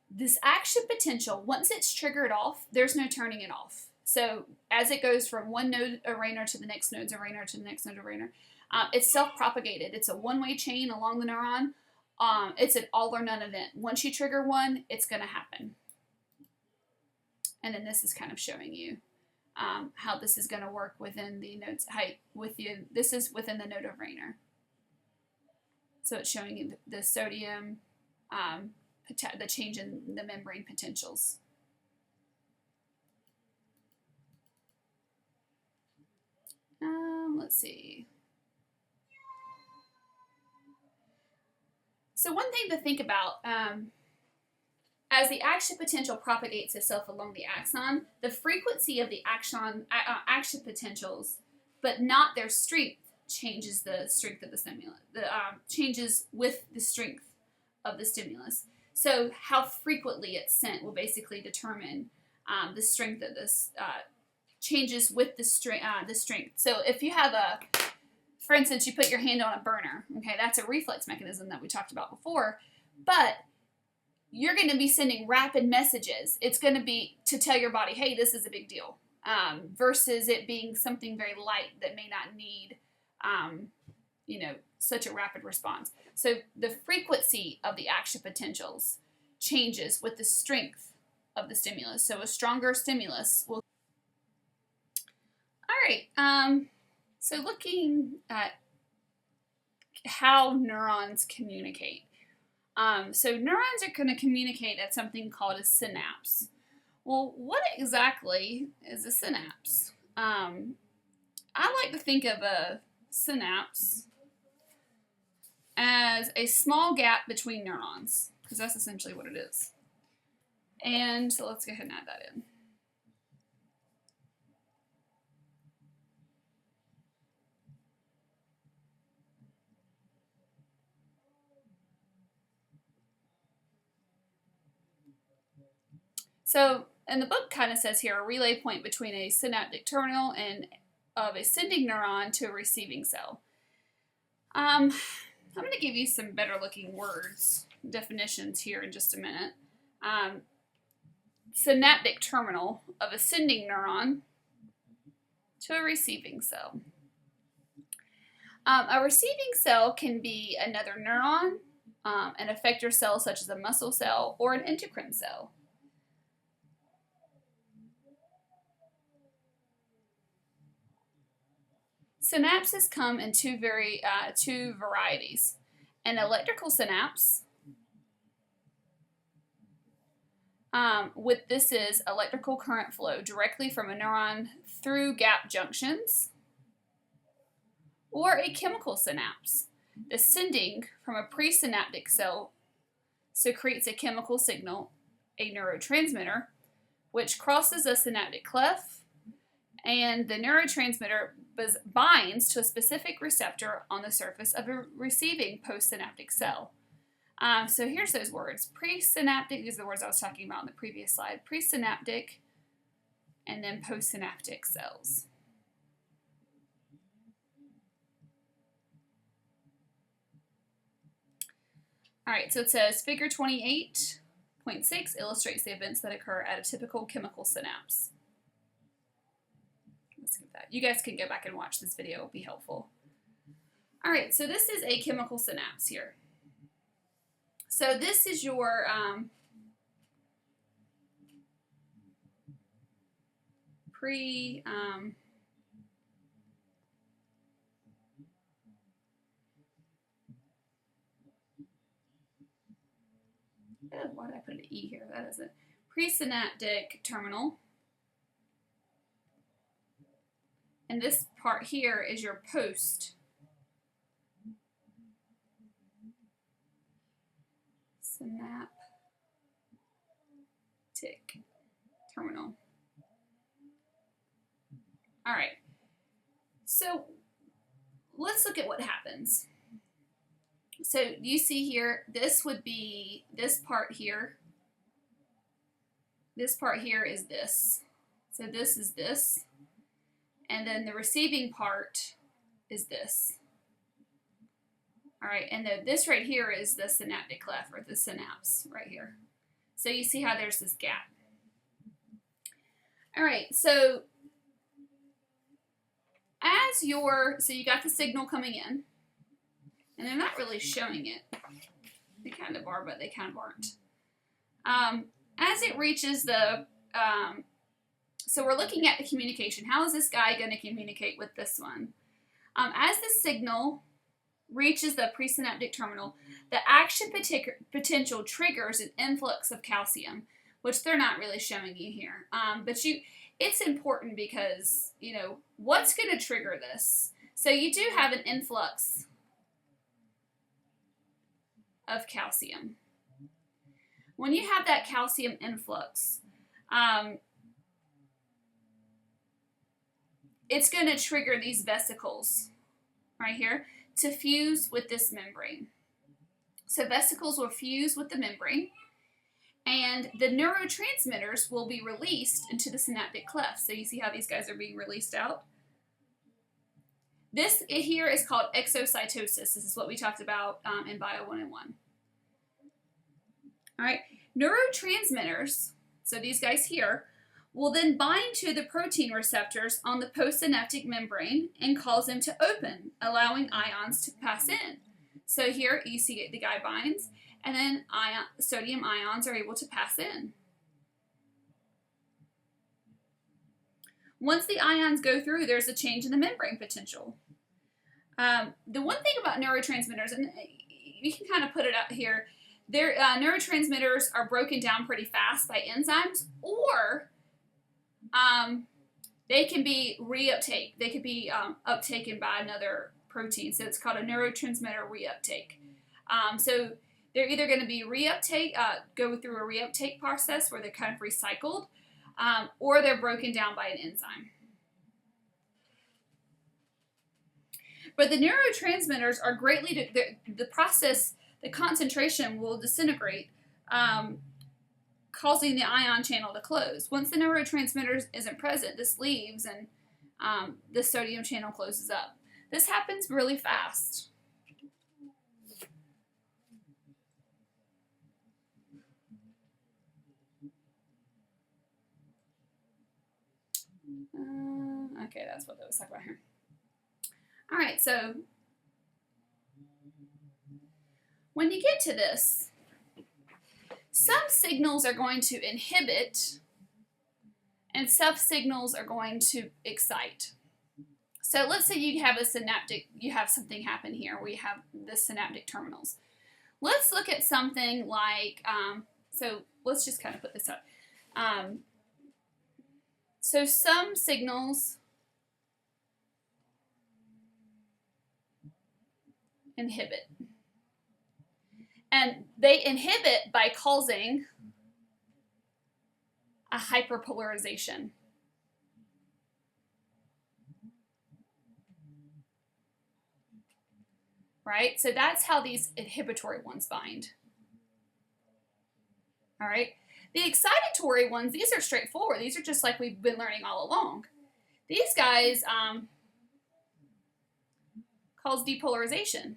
this action potential, once it's triggered off, there's no turning it off. So as it goes from one node arraigner to the next node's arraigner to the next node arraigner, it's self-propagated. It's a one-way chain along the neuron. It's an all or none event. Once you trigger one, it's going to happen. And then this is kind of showing you how this is going to work within the node's height. This is within the node arraigner. So it's showing you the sodium, the change in the membrane potentials. Let's see. So one thing to think about, as the action potential propagates itself along the axon, the frequency of the action potentials, but not their strength, changes the strength of the stimulus. Changes with the strength of the stimulus. So how frequently it's sent will basically determine the strength of this. Changes with the strength. So if you have for instance, you put your hand on a burner, okay, that's a reflex mechanism that we talked about before, but you're going to be sending rapid messages. It's going to be to tell your body, hey, this is a big deal, versus it being something very light that may not need, such a rapid response. So the frequency of the action potentials changes with the strength of the stimulus. So a stronger stimulus will. All right. So looking at how neurons communicate. So neurons are going to communicate at something called a synapse. Well, what exactly is a synapse? I like to think of a synapse as a small gap between neurons, because that's essentially what it is. And so let's go ahead and add that in. So, and the book kind of says here, a relay point between a synaptic terminal and of a sending neuron to a receiving cell. I'm going to give you some better looking words, definitions here in just a minute. Synaptic terminal of a sending neuron to a receiving cell. A receiving cell can be another neuron, an effector cell such as a muscle cell, or an endocrine cell. Synapses come in two varieties. An electrical synapse, this is electrical current flow directly from a neuron through gap junctions, or a chemical synapse. The sending from a presynaptic cell secretes a chemical signal, a neurotransmitter, which crosses a synaptic cleft, and the neurotransmitter binds to a specific receptor on the surface of a receiving postsynaptic cell. So here's those words. Presynaptic, these are the words I was talking about in the previous slide. Presynaptic and then postsynaptic cells. All right, so it says figure 28.6 illustrates the events that occur at a typical chemical synapse. Let's skip that. you guys can go back and watch this video. It'll be helpful. All right, so this is a chemical synapse here. So this is your oh, why did I put an E here? That isn't. Presynaptic terminal. And this part here is your post synaptic terminal. All right, so let's look at what happens. So you see here, this would be this part here. This part here is this. So this is this. And then the receiving part is this. All right, and this right here is the synaptic cleft, or the synapse right here. So you see how there's this gap. All right, so so you got the signal coming in, and they're not really showing it. They kind of are, but they kind of aren't. As it reaches the, so we're looking at the communication. How is this guy going to communicate with this one? As the signal reaches the presynaptic terminal, the action potential triggers an influx of calcium, which they're not really showing you here. But it's important because, you know, what's going to trigger this? So you do have an influx of calcium. When you have that calcium influx, it's going to trigger these vesicles right here to fuse with this membrane. So vesicles will fuse with the membrane, and the neurotransmitters will be released into the synaptic cleft. So you see how these guys are being released out? This here is called exocytosis. This is what we talked about in Bio 101. All right, neurotransmitters, so these guys here, will then bind to the protein receptors on the postsynaptic membrane and cause them to open, allowing ions to pass in. So here you see the guy binds, and then sodium ions are able to pass in. Once the ions go through, there's a change in the membrane potential. The one thing about neurotransmitters, and you can kind of put it out here, their neurotransmitters are broken down pretty fast by enzymes, or they can be reuptake. They could be uptaken by another protein. So it's called a neurotransmitter reuptake. So they're either going to be go through a reuptake process where they're kind of recycled, or they're broken down by an enzyme. But the neurotransmitters are greatly, the process, the concentration will disintegrate, causing the ion channel to close. Once the neurotransmitter isn't present, this leaves and the sodium channel closes up. This happens really fast. Okay, that's what that was talking about here. All right, so when you get to this, some signals are going to inhibit and some signals are going to excite. So let's say you have something happen here. We have the synaptic terminals. Let's look at something like, so let's just kind of put this up. So some signals inhibit. And they inhibit by causing a hyperpolarization. Right? So that's how these inhibitory ones bind. All right? The excitatory ones, these are straightforward. These are just like we've been learning all along. These guys cause depolarization.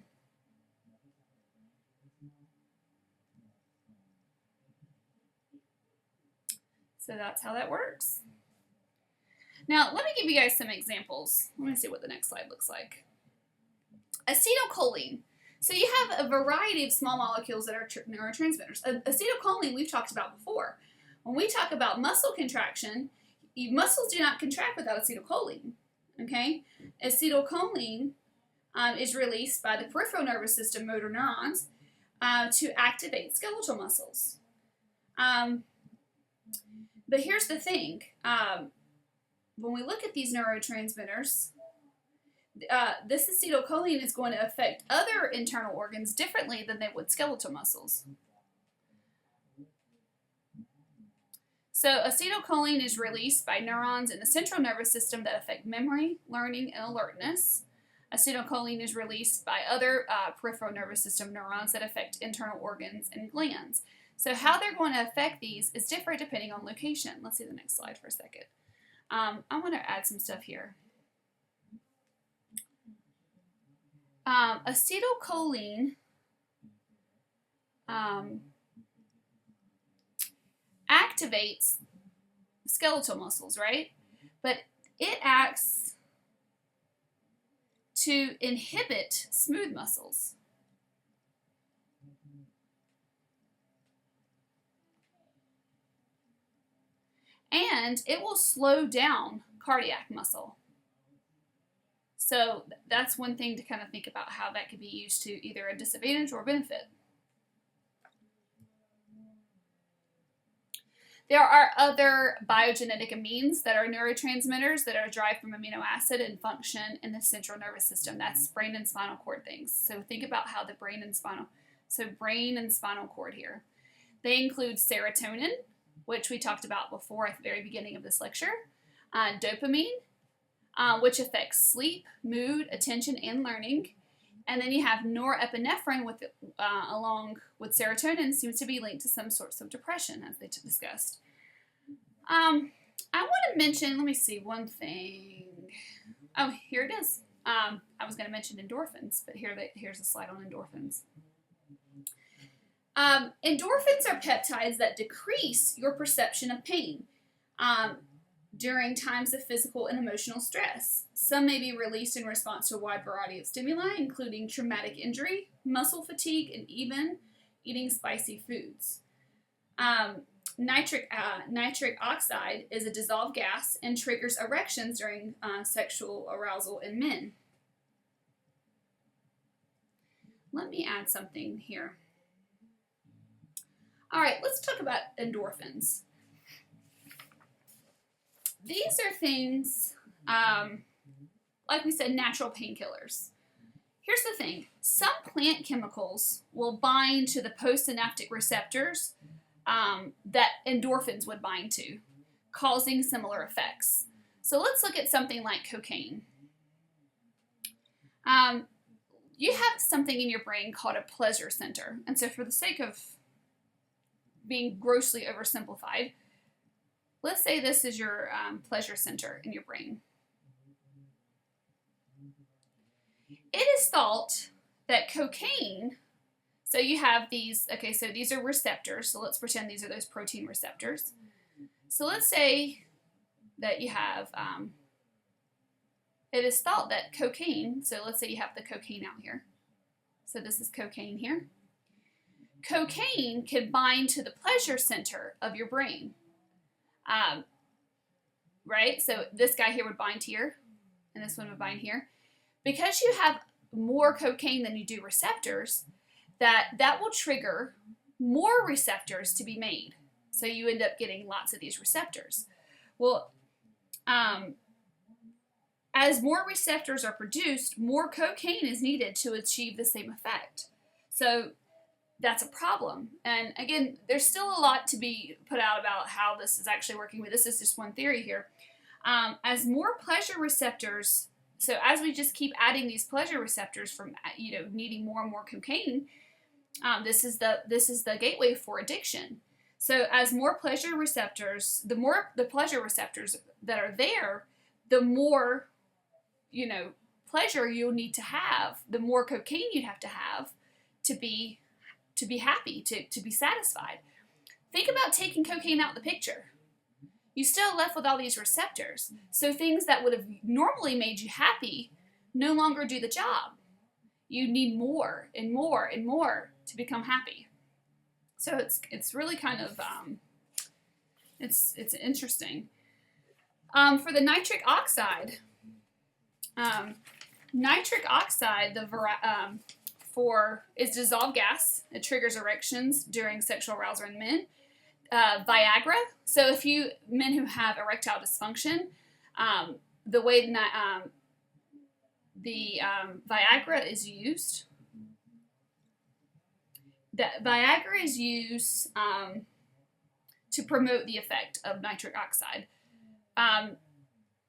So that's how that works. Now, let me give you guys some examples. Let me see what the next slide looks like. Acetylcholine. So you have a variety of small molecules that are neurotransmitters. Acetylcholine we've talked about before. When we talk about muscle contraction, muscles do not contract without acetylcholine. Okay? Acetylcholine is released by the peripheral nervous system motor neurons to activate skeletal muscles. But here's the thing. When we look at these neurotransmitters, this acetylcholine is going to affect other internal organs differently than they would skeletal muscles. So acetylcholine is released by neurons in the central nervous system that affect memory, learning, and alertness. Acetylcholine is released by other peripheral nervous system neurons that affect internal organs and glands. So how they're going to affect these is different depending on location. Let's see the next slide for a second. I want to add some stuff here. Acetylcholine activates skeletal muscles, right? But it acts to inhibit smooth muscles. And it will slow down cardiac muscle. So that's one thing to kind of think about how that could be used to either a disadvantage or benefit. There are other biogenetic amines that are neurotransmitters that are derived from amino acid and function in the central nervous system. That's brain and spinal cord things. So think about how the brain and spinal cord here. They include serotonin, which we talked about before at the very beginning of this lecture, dopamine, which affects sleep, mood, attention, and learning. And then you have norepinephrine, along with serotonin, seems to be linked to some sorts of depression, as they discussed. I want to mention, let me see, one thing. Oh, here it is. I was going to mention endorphins, but here's a slide on endorphins. Endorphins are peptides that decrease your perception of pain during times of physical and emotional stress. Some may be released in response to a wide variety of stimuli, including traumatic injury, muscle fatigue, and even eating spicy foods. Nitric oxide is a dissolved gas and triggers erections during sexual arousal in men. Let me add something here. All right, let's talk about endorphins. These are things, like we said, natural painkillers. Here's the thing. Some plant chemicals will bind to the postsynaptic receptors that endorphins would bind to, causing similar effects. So let's look at something like cocaine. You have something in your brain called a pleasure center. And so for the sake of being grossly oversimplified, let's say this is your pleasure center in your brain. It is thought that cocaine, so you have these, okay, so these are receptors, so let's pretend these are those protein receptors. So let's say that you have, it is thought that cocaine, so let's say you have the cocaine out here. So this is cocaine here. Cocaine can bind to the pleasure center of your brain. Right? So this guy here would bind here, and this one would bind here. Because you have more cocaine than you do receptors, that will trigger more receptors to be made. So you end up getting lots of these receptors. Well, as more receptors are produced, more cocaine is needed to achieve the same effect. So that's a problem. And again, there's still a lot to be put out about how this is actually working, but this is just one theory here. As more pleasure receptors, so as we just keep adding these pleasure receptors from, needing more and more cocaine, this is the gateway for addiction. So as more pleasure receptors, the more the pleasure receptors that are there, the more, pleasure you'll need to have, the more cocaine you'd have to be happy, to be satisfied. Think about taking cocaine out of the picture. you still left with all these receptors. So things that would have normally made you happy no longer do the job. You need more and more and more to become happy. So it's really kind of it's interesting. For the nitric oxide, is dissolved gas. It triggers erections during sexual arousal in men. Viagra. So if you men who have erectile dysfunction, the way the Viagra is used. That Viagra is used to promote the effect of nitric oxide.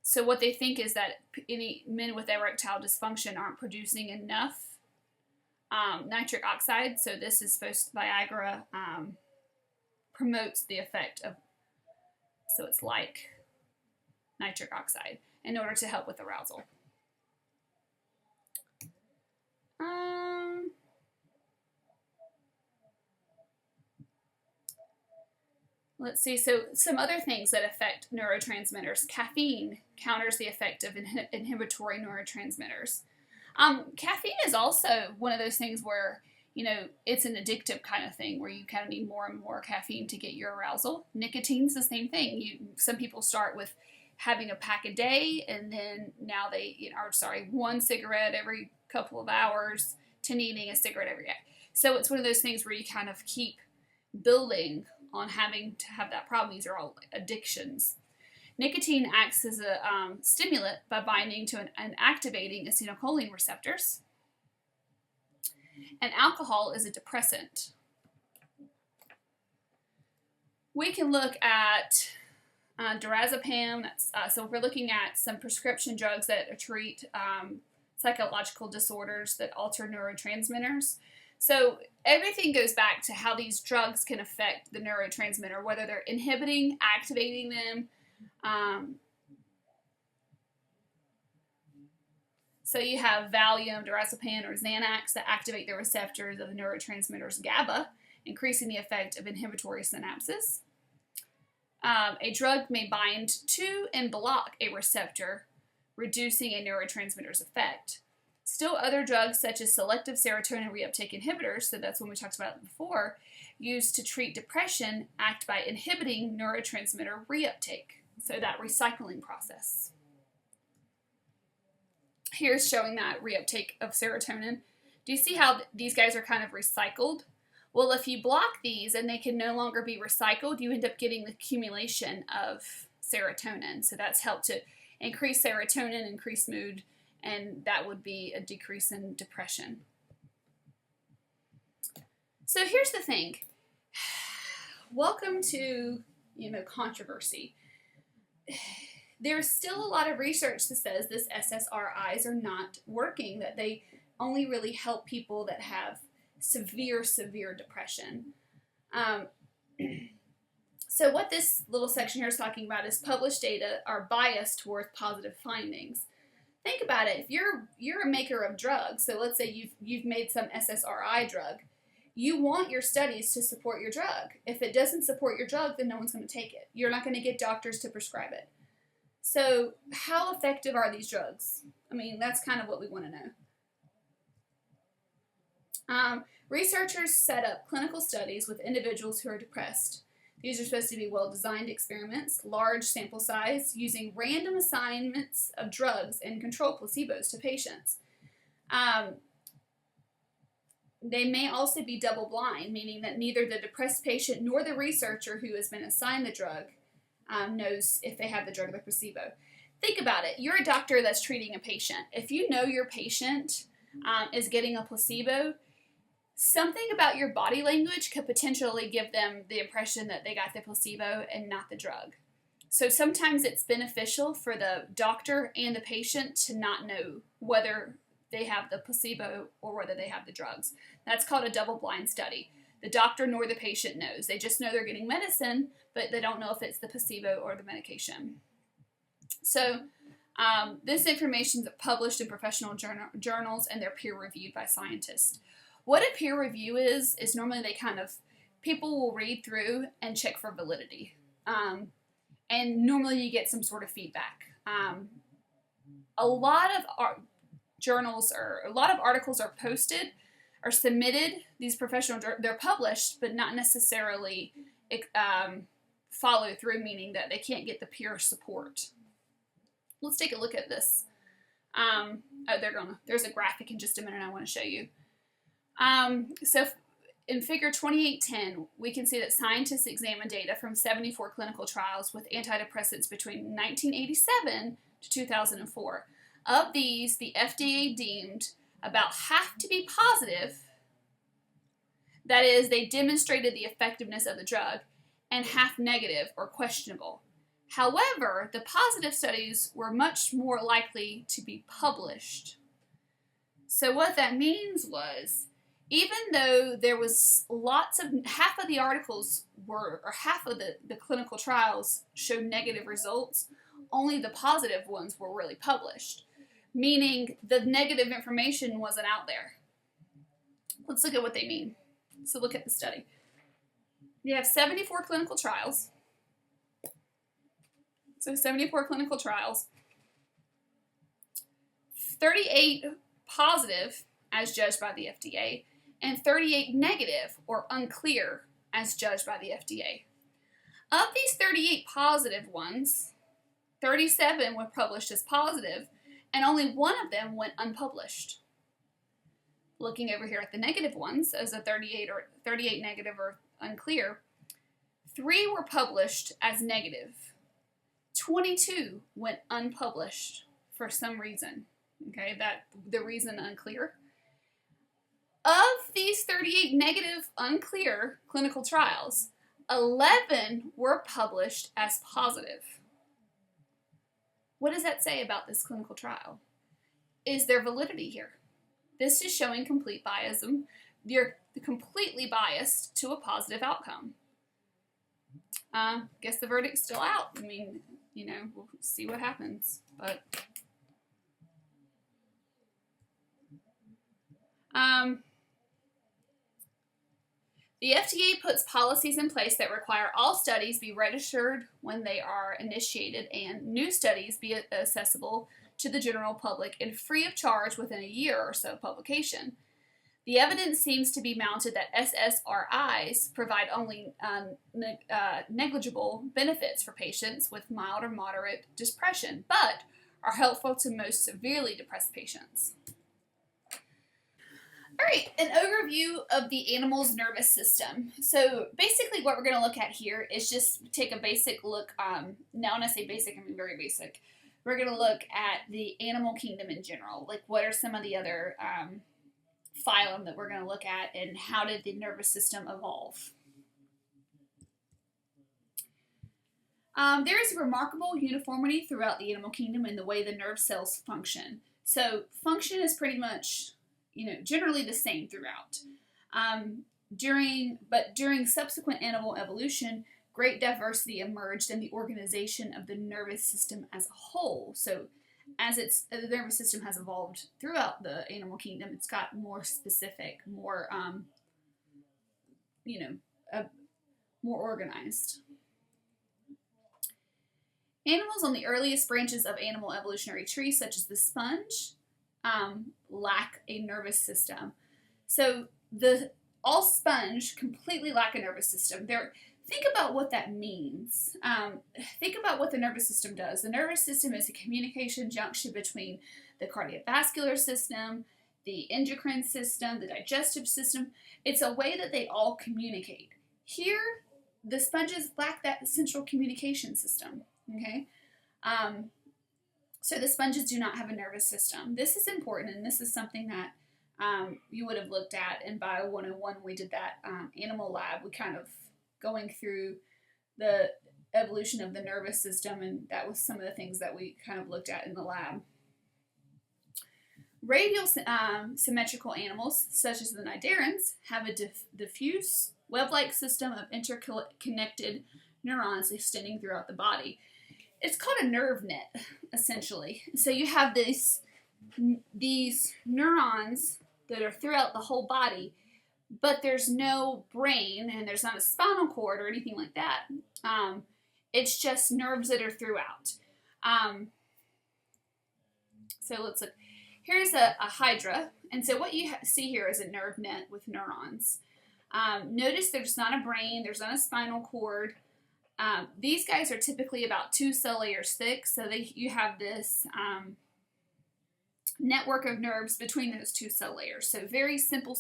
So what they think is that any men with erectile dysfunction aren't producing enough nitric oxide. So this is Viagra promotes the effect of, so it's like nitric oxide in order to help with arousal. Let's see, so some other things that affect neurotransmitters. Caffeine counters the effect of inhibitory neurotransmitters. Caffeine is also one of those things where, you know, it's an addictive kind of thing where you kind of need more and more caffeine to get your arousal. Nicotine's the same thing. Some people start with having a pack a day, and then now one cigarette every couple of hours to needing a cigarette every day. So it's one of those things where you kind of keep building on having to have that problem. These are all addictions. Nicotine acts as a stimulant by binding to and activating acetylcholine receptors. And alcohol is a depressant. We can look at diazepam. So we're looking at some prescription drugs that treat psychological disorders that alter neurotransmitters. So everything goes back to how these drugs can affect the neurotransmitter, whether they're inhibiting, activating them. So you have Valium, diazepam, or Xanax that activate the receptors of the neurotransmitters GABA, increasing the effect of inhibitory synapses. A drug may bind to and block a receptor, reducing a neurotransmitter's effect. Still, other drugs such as selective serotonin reuptake inhibitors, so that's one we talked about before, used to treat depression, act by inhibiting neurotransmitter reuptake, so that recycling process. Here's showing that reuptake of serotonin. Do you see how these guys are kind of recycled? Well, if you block these and they can no longer be recycled, you end up getting the accumulation of serotonin. So that's helped to increase serotonin, increase mood, and that would be a decrease in depression. So here's the thing. Welcome to, controversy. There's still a lot of research that says this SSRIs are not working, that they only really help people that have severe depression. So what this little section here is talking about is published data are biased towards positive findings. Think about it. If you're a maker of drugs, so let's say you've made some SSRI drug, you want your studies to support your drug. If it doesn't support your drug, then no one's going to take it. You're not going to get doctors to prescribe it. So how effective are these drugs? I mean, that's kind of what we want to know. Researchers set up clinical studies with individuals who are depressed. These are supposed to be well-designed experiments, large sample size, using random assignments of drugs and control placebos to patients. They may also be double-blind, meaning that neither the depressed patient nor the researcher who has been assigned the drug knows if they have the drug or the placebo. Think about it. You're a doctor that's treating a patient. If you know your patient is getting a placebo, something about your body language could potentially give them the impression that they got the placebo and not the drug. So sometimes it's beneficial for the doctor and the patient to not know whether they have the placebo or whether they have the drugs. That's called a double-blind study. The doctor nor the patient knows. They just know they're getting medicine, but they don't know if it's the placebo or the medication. So this information is published in professional journals, and they're peer-reviewed by scientists. What a peer review is normally people will read through and check for validity. and normally you get some sort of feedback. A lot of journals or a lot of articles are posted or submitted. These professional, they're published, but not necessarily follow through, meaning that they can't get the peer support. Let's take a look at this. There's a graphic in just a minute I want to show you. So in figure 2810, we can see that scientists examined data from 74 clinical trials with antidepressants between 1987 to 2004. Of these, the FDA deemed about half to be positive, that is, they demonstrated the effectiveness of the drug, and half negative or questionable. However, the positive studies were much more likely to be published. So what that means was, even though there was half of the articles were, or half of the clinical trials showed negative results, only the positive ones were really published, meaning the negative information wasn't out there. Let's look at what they mean. So look at the study. You have 74 clinical trials. So 74 clinical trials. 38 positive as judged by the FDA, and 38 negative or unclear as judged by the FDA. Of these 38 positive ones, 37 were published as positive, and only one of them went unpublished. Looking over here at the negative ones, as a 38 negative or unclear, 3 were published as negative. 22 went unpublished for some reason. Okay, that the reason unclear. Of these 38 negative, unclear clinical trials, 11 were published as positive. What does that say about this clinical trial? Is there validity here? This is showing complete biasm. You're completely biased to a positive outcome. Guess the verdict's still out. I mean, we'll see what happens. But the FDA puts policies in place that require all studies be registered when they are initiated and new studies be accessible to the general public and free of charge within a year or so of publication. The evidence seems to be mounted that SSRIs provide only negligible benefits for patients with mild or moderate depression, but are helpful to most severely depressed patients. All right, an overview of the animal's nervous system. So basically what we're going to look at here is just take a basic look. Now when I say basic, I mean very basic. We're going to look at the animal kingdom in general. Like what are some of the other phylum that we're going to look at, and how did the nervous system evolve? There is remarkable uniformity throughout the animal kingdom in the way the nerve cells function. So function is pretty much generally the same throughout. During subsequent animal evolution, great diversity emerged in the organization of the nervous system as a whole. So as the nervous system has evolved throughout the animal kingdom, it's got more specific, more more organized. Animals on the earliest branches of animal evolutionary trees, such as the sponge, lack a nervous system. So all sponge completely lack a nervous system. Think about what that means. Think about what the nervous system does. The nervous system is a communication junction between the cardiovascular system, the endocrine system, the digestive system. It's a way that they all communicate. Here, the sponges lack that central communication system. Okay? So the sponges do not have a nervous system. This is important, and this is something that you would have looked at in Bio 101 when we did that animal lab. We kind of going through the evolution of the nervous system, and that was some of the things that we kind of looked at in the lab. Radial symmetrical animals, such as the cnidarans, have a diffuse web-like system of interconnected neurons extending throughout the body. It's called a nerve net, essentially. So you have these neurons that are throughout the whole body, but there's no brain and there's not a spinal cord or anything like that. It's just nerves that are throughout. So let's look. Here's a hydra. And so what you see here is a nerve net with neurons. Notice there's not a brain, there's not a spinal cord. These guys are typically about 2 cell layers thick, so you have this network of nerves between those 2 cell layers. So very simple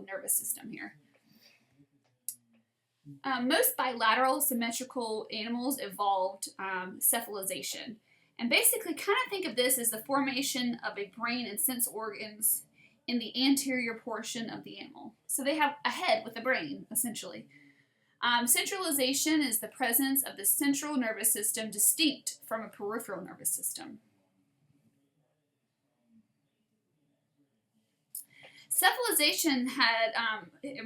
nervous system here. Most bilateral symmetrical animals evolved cephalization. And basically kind of think of this as the formation of a brain and sense organs in the anterior portion of the animal. So they have a head with a brain, essentially. Centralization is the presence of the central nervous system distinct from a peripheral nervous system. Cephalization had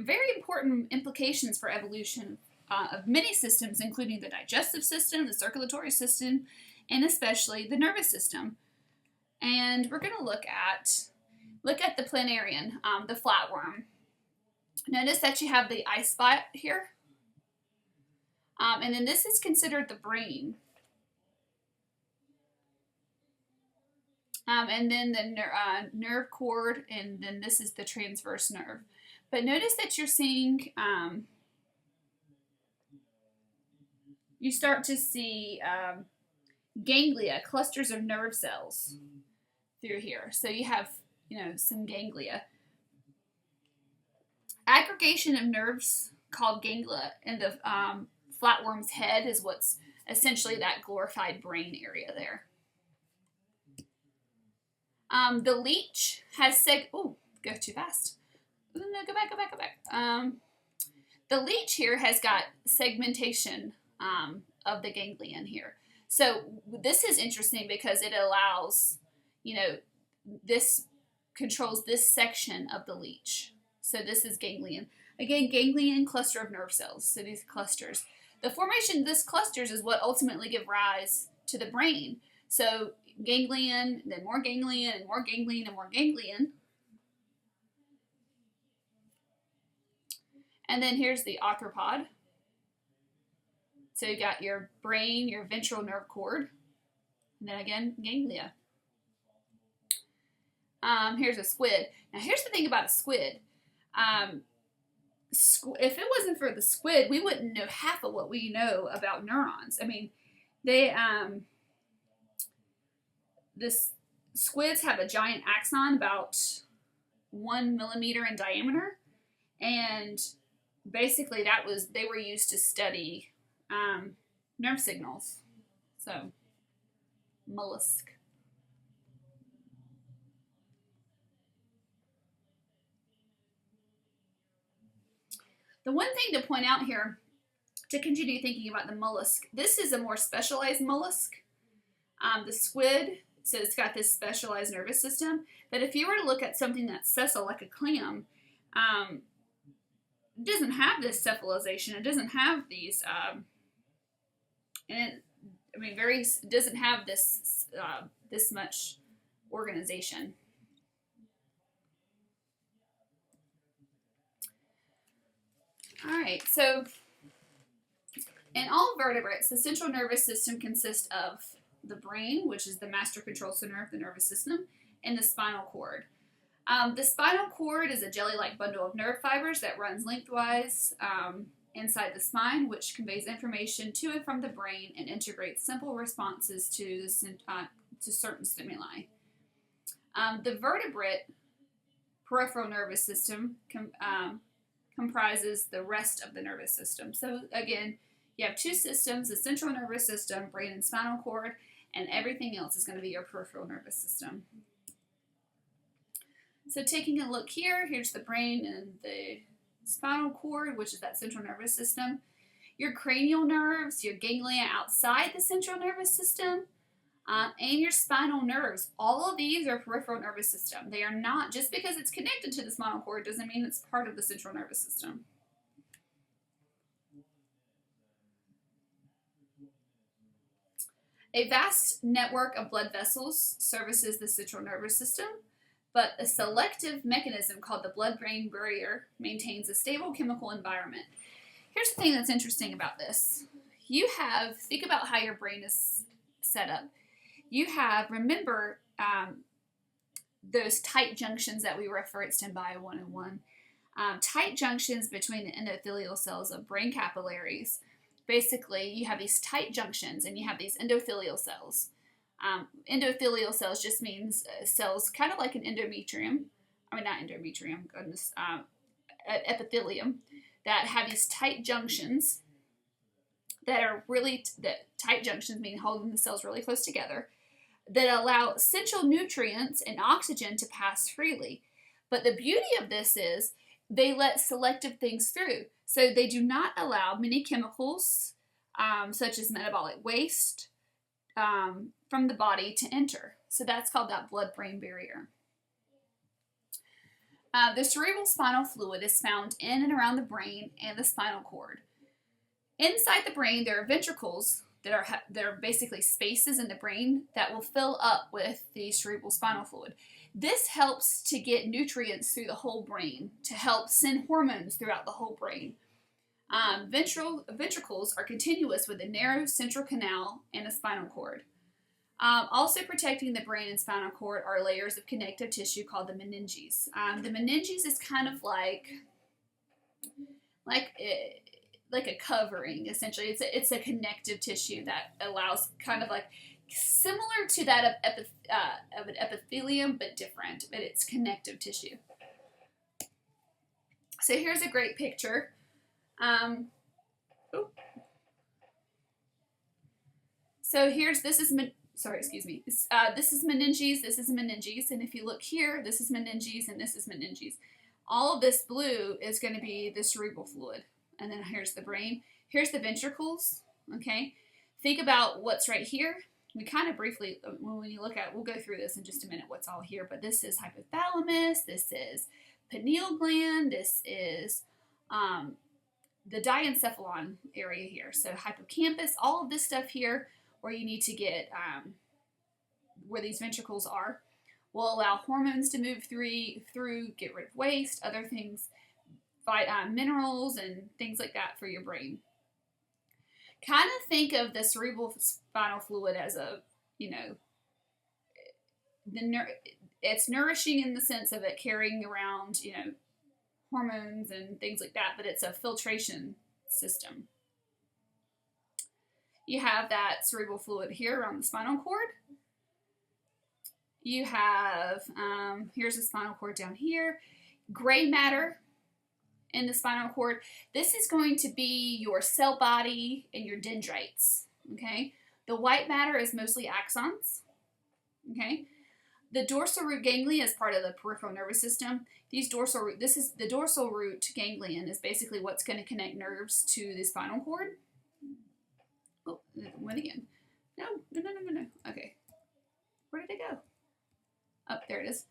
very important implications for evolution of many systems, including the digestive system, the circulatory system, and especially the nervous system. And we're going to look at the planarian, the flatworm. Notice that you have the eye spot here. And then this is considered the brain. And then the nerve cord, and then this is the transverse nerve. But notice that you're seeing, you start to see ganglia, clusters of nerve cells through here. So you have, some ganglia. Aggregation of nerves called ganglia in the flatworm's head is what's essentially that glorified brain area there. The leech has go too fast. No, go back. The leech here has got segmentation of the ganglion here. So this is interesting because it allows, this controls this section of the leech. So this is ganglion. Again, ganglion, cluster of nerve cells. So these clusters. The formation of these clusters is what ultimately give rise to the brain. So ganglion, then more ganglion, and more ganglion, and more ganglion. And then here's the arthropod. So you got your brain, your ventral nerve cord, and then again, ganglia. Here's a squid. Now here's the thing about a squid. If it wasn't for the squid, we wouldn't know half of what we know about neurons. I mean, the squids have a giant axon about 1 millimeter in diameter, and basically they were used to study nerve signals. So, mollusk. The one thing to point out here, to continue thinking about the mollusk, this is a more specialized mollusk. The squid, so it's got this specialized nervous system, but if you were to look at something that's sessile, like a clam, it doesn't have this cephalization. It doesn't have these, doesn't have this this much organization. All right, so in all vertebrates, the central nervous system consists of the brain, which is the master control center of the nervous system, and the spinal cord. The spinal cord is a jelly-like bundle of nerve fibers that runs lengthwise inside the spine, which conveys information to and from the brain and integrates simple responses to certain stimuli. The vertebrate peripheral nervous system comprises the rest of the nervous system. So again, you have 2 systems, the central nervous system, brain and spinal cord, and everything else is going to be your peripheral nervous system. So taking a look here, here's the brain and the spinal cord, which is that central nervous system. Your cranial nerves, your ganglia outside the central nervous system, and your spinal nerves. All of these are peripheral nervous system. They are not, just because it's connected to the spinal cord doesn't mean it's part of the central nervous system. A vast network of blood vessels services the central nervous system, but a selective mechanism called the blood-brain barrier maintains a stable chemical environment. Here's the thing that's interesting about this. think about how your brain is set up. Remember those tight junctions that we referenced in Bio 101. Tight junctions between the endothelial cells of brain capillaries. Basically, you have these tight junctions and you have these endothelial cells. Endothelial cells just means cells kind of like an endometrium. I mean, not endometrium, goodness, epithelium, that have these tight junctions that are really, tight junctions mean holding the cells really close together, that allow essential nutrients and oxygen to pass freely. But the beauty of this is they let selective things through. So they do not allow many chemicals, such as metabolic waste, from the body to enter. So that's called that blood-brain barrier. The cerebral spinal fluid is found in and around the brain and the spinal cord. Inside the brain, there are ventricles that are basically spaces in the brain that will fill up with the cerebral spinal fluid. This helps to get nutrients through the whole brain, to help send hormones throughout the whole brain. Ventricles are continuous with a narrow central canal and a spinal cord. Also protecting the brain and spinal cord are layers of connective tissue called the meninges. The meninges is kind of like a covering, essentially. It's a connective tissue that allows, kind of like similar to that of an epithelium, but different. But it's connective tissue. So here's a great picture. So this is meninges, this is meninges, and if you look here, this is meninges and this is meninges. All of this blue is going to be the cerebral fluid. And then here's the brain. Here's the ventricles, okay? Think about what's right here. We kind of briefly, when you look at, we'll go through this in just a minute, what's all here, but this is hypothalamus, this is pineal gland, this is the diencephalon area here. So hippocampus, all of this stuff here where you need to get, where these ventricles are, will allow hormones to move through, get rid of waste, other things, minerals and things like that for your brain. Kind of think of the cerebral spinal fluid as it's nourishing in the sense of it carrying around, hormones and things like that, but it's a filtration system. You have that cerebral fluid here around the spinal cord. You have, here's the spinal cord down here. Gray matter in the spinal cord. This is going to be your cell body and your dendrites, okay? The white matter is mostly axons, okay? The dorsal root ganglia is part of the peripheral nervous system. The dorsal root ganglion is basically what's going to connect nerves to the spinal cord. Oh, it went again. No. Okay. Where did it go? Oh, there it is.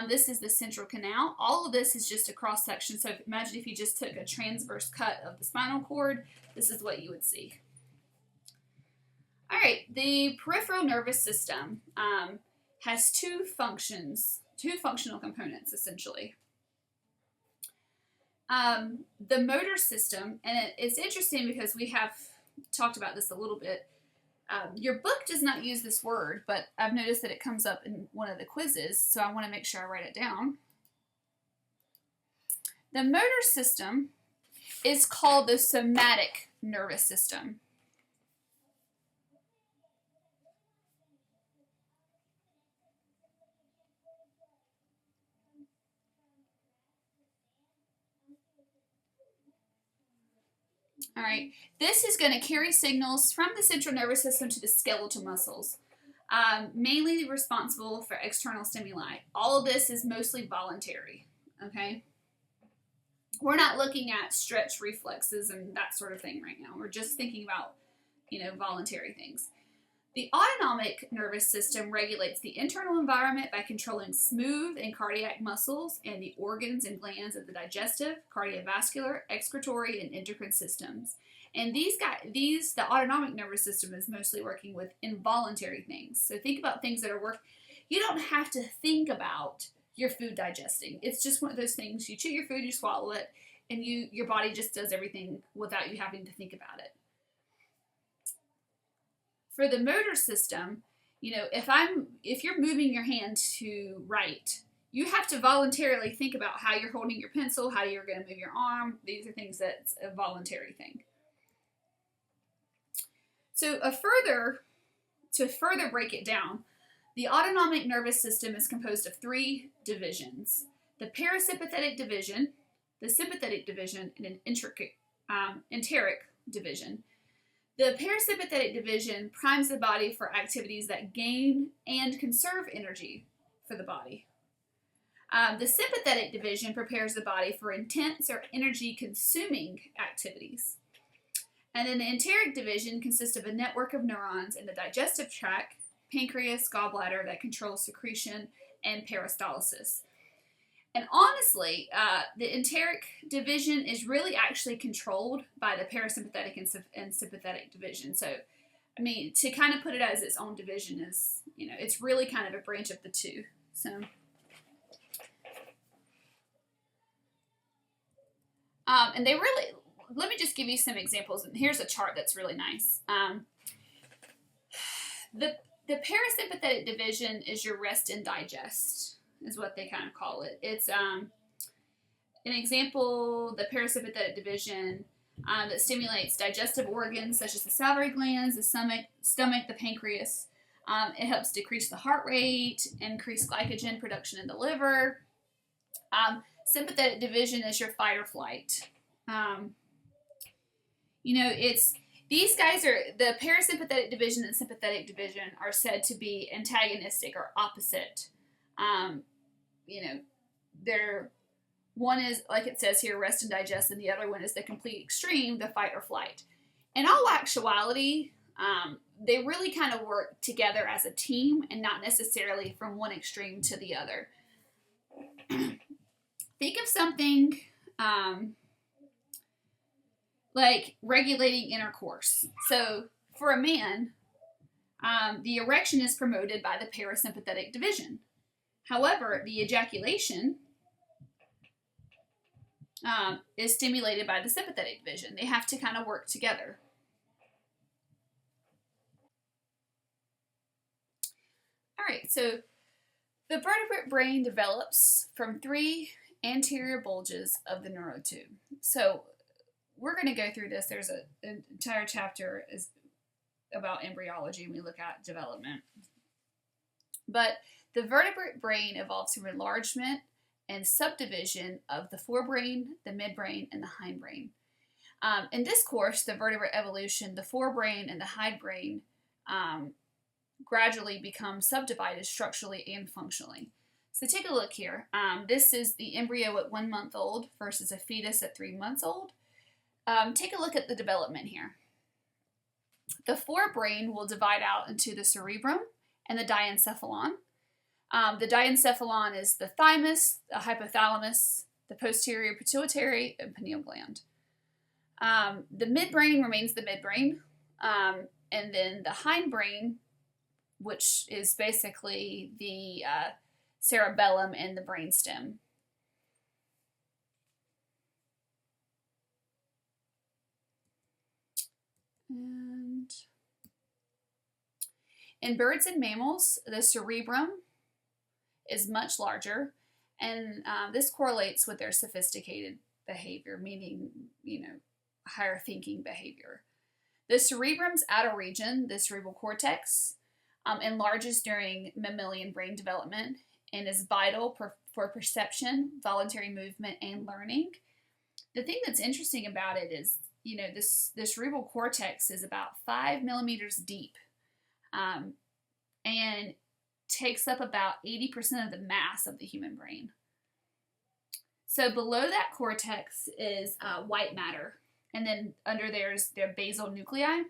This is the central canal. All of this is just a cross section. So imagine if you just took a transverse cut of the spinal cord, this is what you would see. All right, the peripheral nervous system has two functional components, essentially. The motor system, and it's interesting because we have talked about this a little bit. Your book does not use this word, but I've noticed that it comes up in one of the quizzes, so I want to make sure I write it down. The motor system is called the somatic nervous system. All right, this is going to carry signals from the central nervous system to the skeletal muscles, mainly responsible for external stimuli. All of this is mostly voluntary, okay? We're not looking at stretch reflexes and that sort of thing right now. We're just thinking about, voluntary things. The autonomic nervous system regulates the internal environment by controlling smooth and cardiac muscles and the organs and glands of the digestive, cardiovascular, excretory, and endocrine systems. And the autonomic nervous system is mostly working with involuntary things. So think about things that are you don't have to think about your food digesting. It's just one of those things. You chew your food, you swallow it, and your body just does everything without you having to think about it. for the motor system, if you're moving your hand to write, you have to voluntarily think about how you're holding your pencil, how you're going to move your arm. These are things that's a voluntary thing. So to further break it down, the autonomic nervous system is composed of 3 divisions: the parasympathetic division, the sympathetic division, and an enteric division. The parasympathetic division primes the body for activities that gain and conserve energy for the body. The sympathetic division prepares the body for intense or energy-consuming activities. And then the enteric division consists of a network of neurons in the digestive tract, pancreas, gallbladder that controls secretion and peristalsis. And honestly, the enteric division is really actually controlled by the parasympathetic and sympathetic division. So, I mean, to kind of put it as its own division is, it's really kind of a branch of the two. So, and they really, let me just give you some examples. And here's a chart that's really nice. The parasympathetic division is your rest and digest, is what they kind of call it. It's an example, the parasympathetic division that stimulates digestive organs such as the salivary glands, the stomach, the pancreas. It helps decrease the heart rate, increase glycogen production in the liver. Sympathetic division is your fight or flight. These guys are, the parasympathetic division and sympathetic division are said to be antagonistic or opposite. One is, like it says here, rest and digest, and the other one is the complete extreme, the fight or flight. In all actuality, they really kind of work together as a team and not necessarily from one extreme to the other. Think of something like regulating intercourse. So for a man, the erection is promoted by the parasympathetic division. However, the ejaculation is stimulated by the sympathetic division. They have to kind of work together. All right, so the vertebrate brain develops from 3 anterior bulges of the neurotube. So we're going to go through this. There's an entire chapter is about embryology when we look at development. But the vertebrate brain evolves from enlargement and subdivision of the forebrain, the midbrain, and the hindbrain. In this course, the vertebrate evolution, the forebrain and the hindbrain gradually become subdivided structurally and functionally. So take a look here. This is the embryo at 1 month old versus a fetus at 3 months old. Take a look at the development here. The forebrain will divide out into the cerebrum and the diencephalon. The diencephalon is the thymus, the hypothalamus, the posterior pituitary, and pineal gland. The midbrain remains the midbrain, and then the hindbrain, which is basically the cerebellum and the brainstem. And in birds and mammals, the cerebrum is much larger, and this correlates with their sophisticated behavior, meaning, higher thinking behavior. The cerebrum's outer region, the cerebral cortex, enlarges during mammalian brain development and is vital for perception, voluntary movement, and learning. The thing that's interesting about it is, the cerebral cortex is about 5 millimeters deep, and takes up about 80% of the mass of the human brain. So below that cortex is white matter, and then under there's their basal nuclei.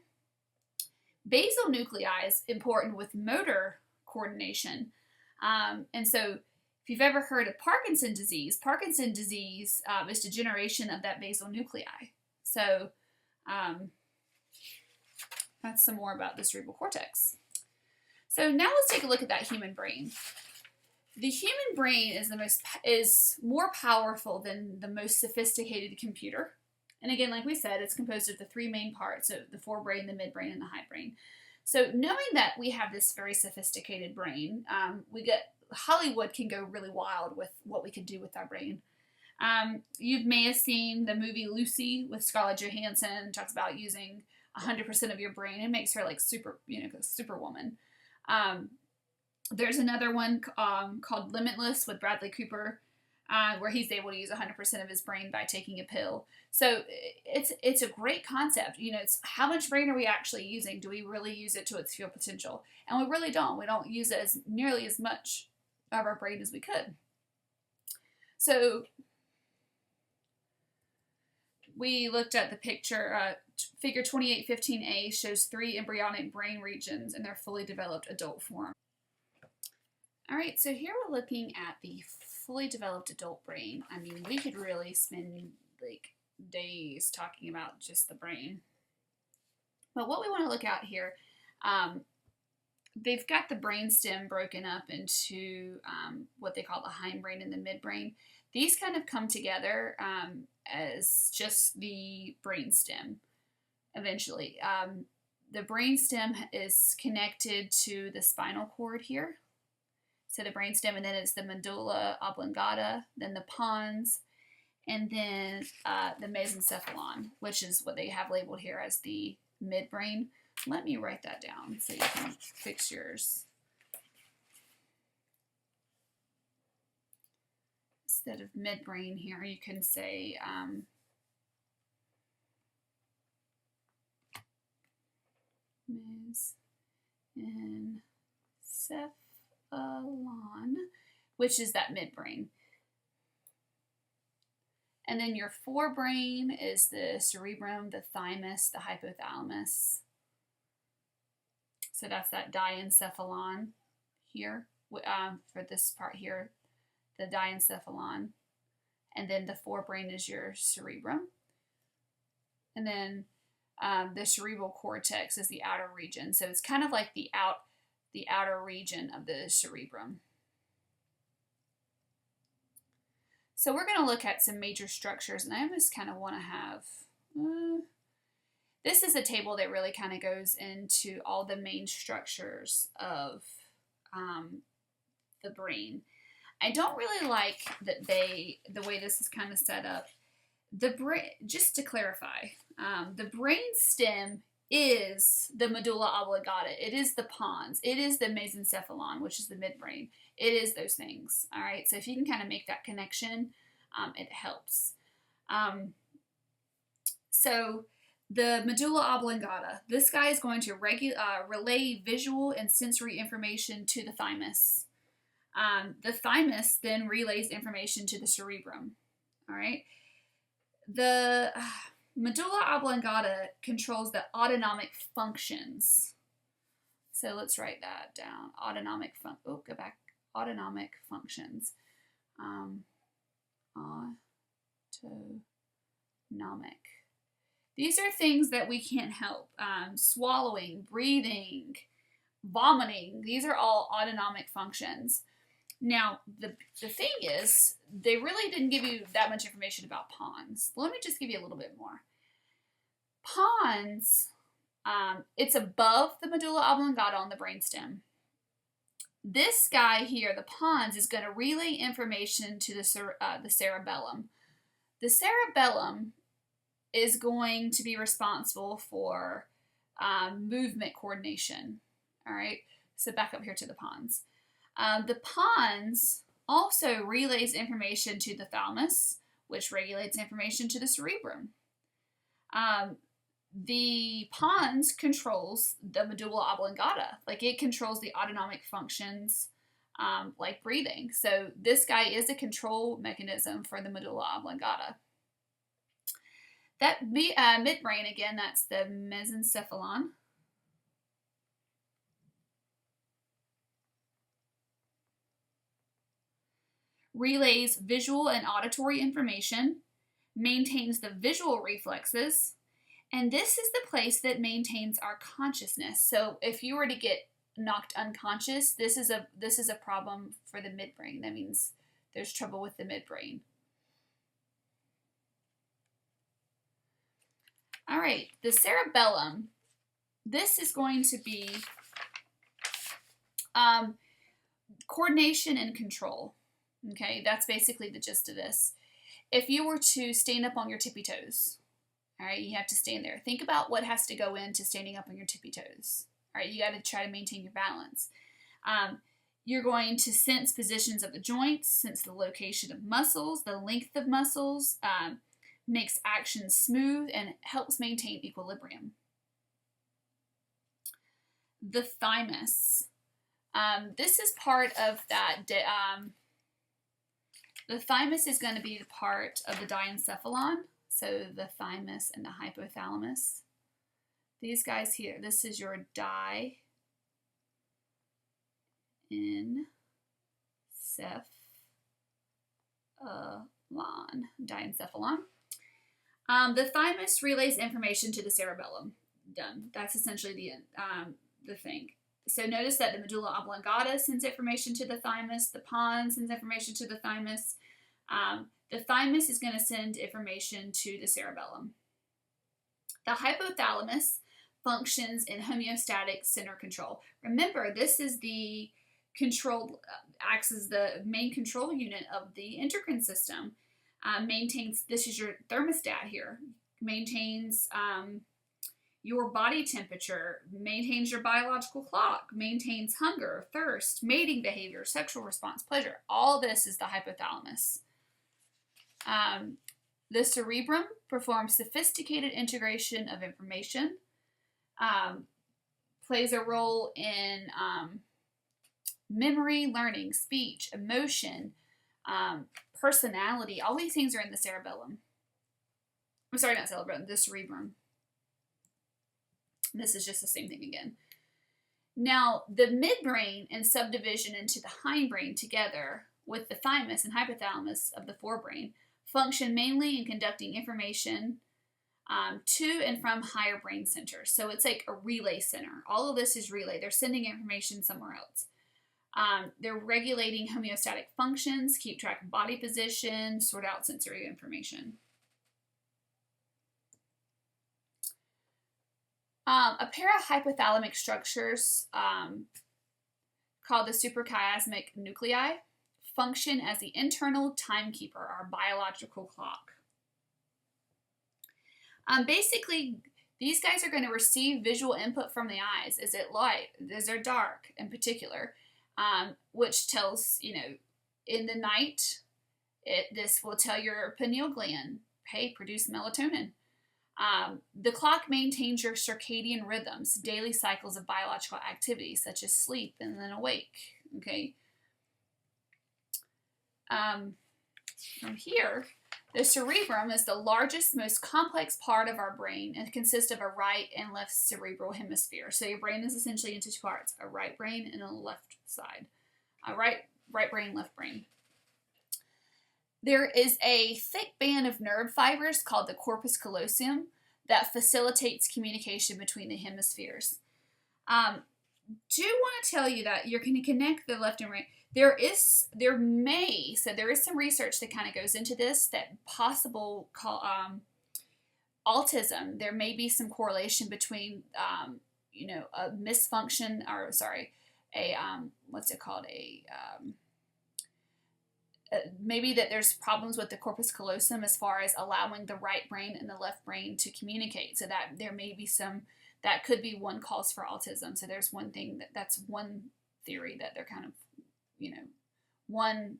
Basal nuclei is important with motor coordination, and so if you've ever heard of Parkinson's disease is degeneration of that basal nuclei. So that's some more about the cerebral cortex. So now let's take a look at that human brain. The human brain is more powerful than the most sophisticated computer. And again, like we said, it's composed of the 3 main parts of the forebrain, the midbrain, and the hindbrain. So knowing that we have this very sophisticated brain, Hollywood can go really wild with what we can do with our brain. You may have seen the movie Lucy with Scarlett Johansson. Talks about using 100% of your brain. It makes her like superwoman. There's another one called Limitless with Bradley Cooper, where he's able to use 100% of his brain by taking a pill. So it's a great concept. It's how much brain are we actually using? Do we really use it to its full potential? And we really don't. We don't use it as nearly as much of our brain as we could. So we looked at the picture. Figure 2815A shows 3 embryonic brain regions in their fully developed adult form. All right, so here we're looking at the fully developed adult brain. I mean, we could really spend like days talking about just the brain. But what we want to look at here, they've got the brainstem broken up into what they call the hindbrain and the midbrain. These kind of come together as just the brainstem eventually. The brainstem is connected to the spinal cord here. So the brainstem, and then it's the medulla oblongata, then the pons, and then the mesencephalon, which is what they have labeled here as the midbrain. Let me write that down so you can fix yours. Instead of midbrain here, you can say mesencephalon, which is that midbrain. And then your forebrain is the cerebrum, the thymus, the hypothalamus. So that's that diencephalon here, for this part here, the diencephalon. And then the forebrain is your cerebrum. And then the cerebral cortex is the outer region. So it's kind of like the outer region of the cerebrum. So we're going to look at some major structures, and I just kind of want to have, this is a table that really kind of goes into all the main structures of the brain. I don't really like that the way this is kind of set up. The brain, just to clarify, the brain stem is the medulla oblongata. It is the pons. It is the mesencephalon, which is the midbrain. It is those things. All right. So if you can kind of make that connection, it helps. So the medulla oblongata, this guy is going to relay visual and sensory information to the thymus. The thymus then relays information to the cerebrum. All right. The medulla oblongata controls the autonomic functions. So let's write that down. Autonomic functions. Autonomic. These are things that we can't help. Swallowing, breathing, vomiting. These are all autonomic functions. Now, the thing is, they really didn't give you that much information about pons. Let me just give you a little bit more. Pons, it's above the medulla oblongata on the brainstem. This guy here, the pons, is going to relay information to the cerebellum. The cerebellum is going to be responsible for movement coordination. All right, so back up here to the pons. The pons also relays information to the thalamus, which regulates information to the cerebrum. The pons controls the medulla oblongata, like it controls the autonomic functions, like breathing. So this guy is a control mechanism for the medulla oblongata. That midbrain, again, that's the mesencephalon. Relays visual and auditory information, maintains the visual reflexes, and this is the place that maintains our consciousness. So if you were to get knocked unconscious, this is a problem for the midbrain. That means there's trouble with the midbrain. All right, the cerebellum this is going to be coordination and control. Okay, that's basically the gist of this. If you were to stand up on your tippy toes, all right, you have to stand there. Think about what has to go into standing up on your tippy toes. All right, you got to try to maintain your balance. You're going to sense positions of the joints, sense the location of muscles, the length of muscles, makes action smooth, and helps maintain equilibrium. The thymus. This is part of that. The thymus is going to be the part of the diencephalon. So the thymus and the hypothalamus. These guys here, this is your diencephalon. The thymus relays information to the cerebellum. Done. That's essentially the thing. So notice that the medulla oblongata sends information to the thymus. The pons sends information to the thymus. The thymus is going to send information to the cerebellum. The hypothalamus functions in homeostatic center control. Remember, this is the control, acts as the main control unit of the endocrine system. Maintains, this is your thermostat here, maintains your body temperature, maintains your biological clock, maintains hunger, thirst, mating behavior, sexual response, pleasure. All this is the hypothalamus. The cerebrum performs sophisticated integration of information, plays a role in memory, learning, speech, emotion, personality. All these things are in the cerebellum. I'm sorry, not cerebellum, the cerebrum. This is just the same thing again. Now, the midbrain and subdivision into the hindbrain together with the thymus and hypothalamus of the forebrain function mainly in conducting information to and from higher brain centers. So it's like a relay center. All of this is relay. They're sending information somewhere else. They're regulating homeostatic functions, keep track of body position, sort out sensory information. A pair of hypothalamic structures called the suprachiasmatic nuclei function as the internal timekeeper, our biological clock. Basically, these guys are going to receive visual input from the eyes. Is it light? Is it dark in particular? Which tells, in the night, this will tell your pineal gland, hey, produce melatonin. The clock maintains your circadian rhythms, daily cycles of biological activity, such as sleep and then awake, okay? From here, the cerebrum is the largest, most complex part of our brain and consists of a right and left cerebral hemisphere. So your brain is essentially into two parts, a right brain and a left side. A right brain, left brain. There is a thick band of nerve fibers called the corpus callosum that facilitates communication between the hemispheres. Do want to tell you that you're going to connect the left and right. There is some research that kind of goes into this, that possible autism. There may be some correlation between, a misfunction, or sorry, maybe that there's problems with the corpus callosum as far as allowing the right brain and the left brain to communicate. So that there may be that could be one cause for autism. So there's one thing that's one theory that they're kind of, one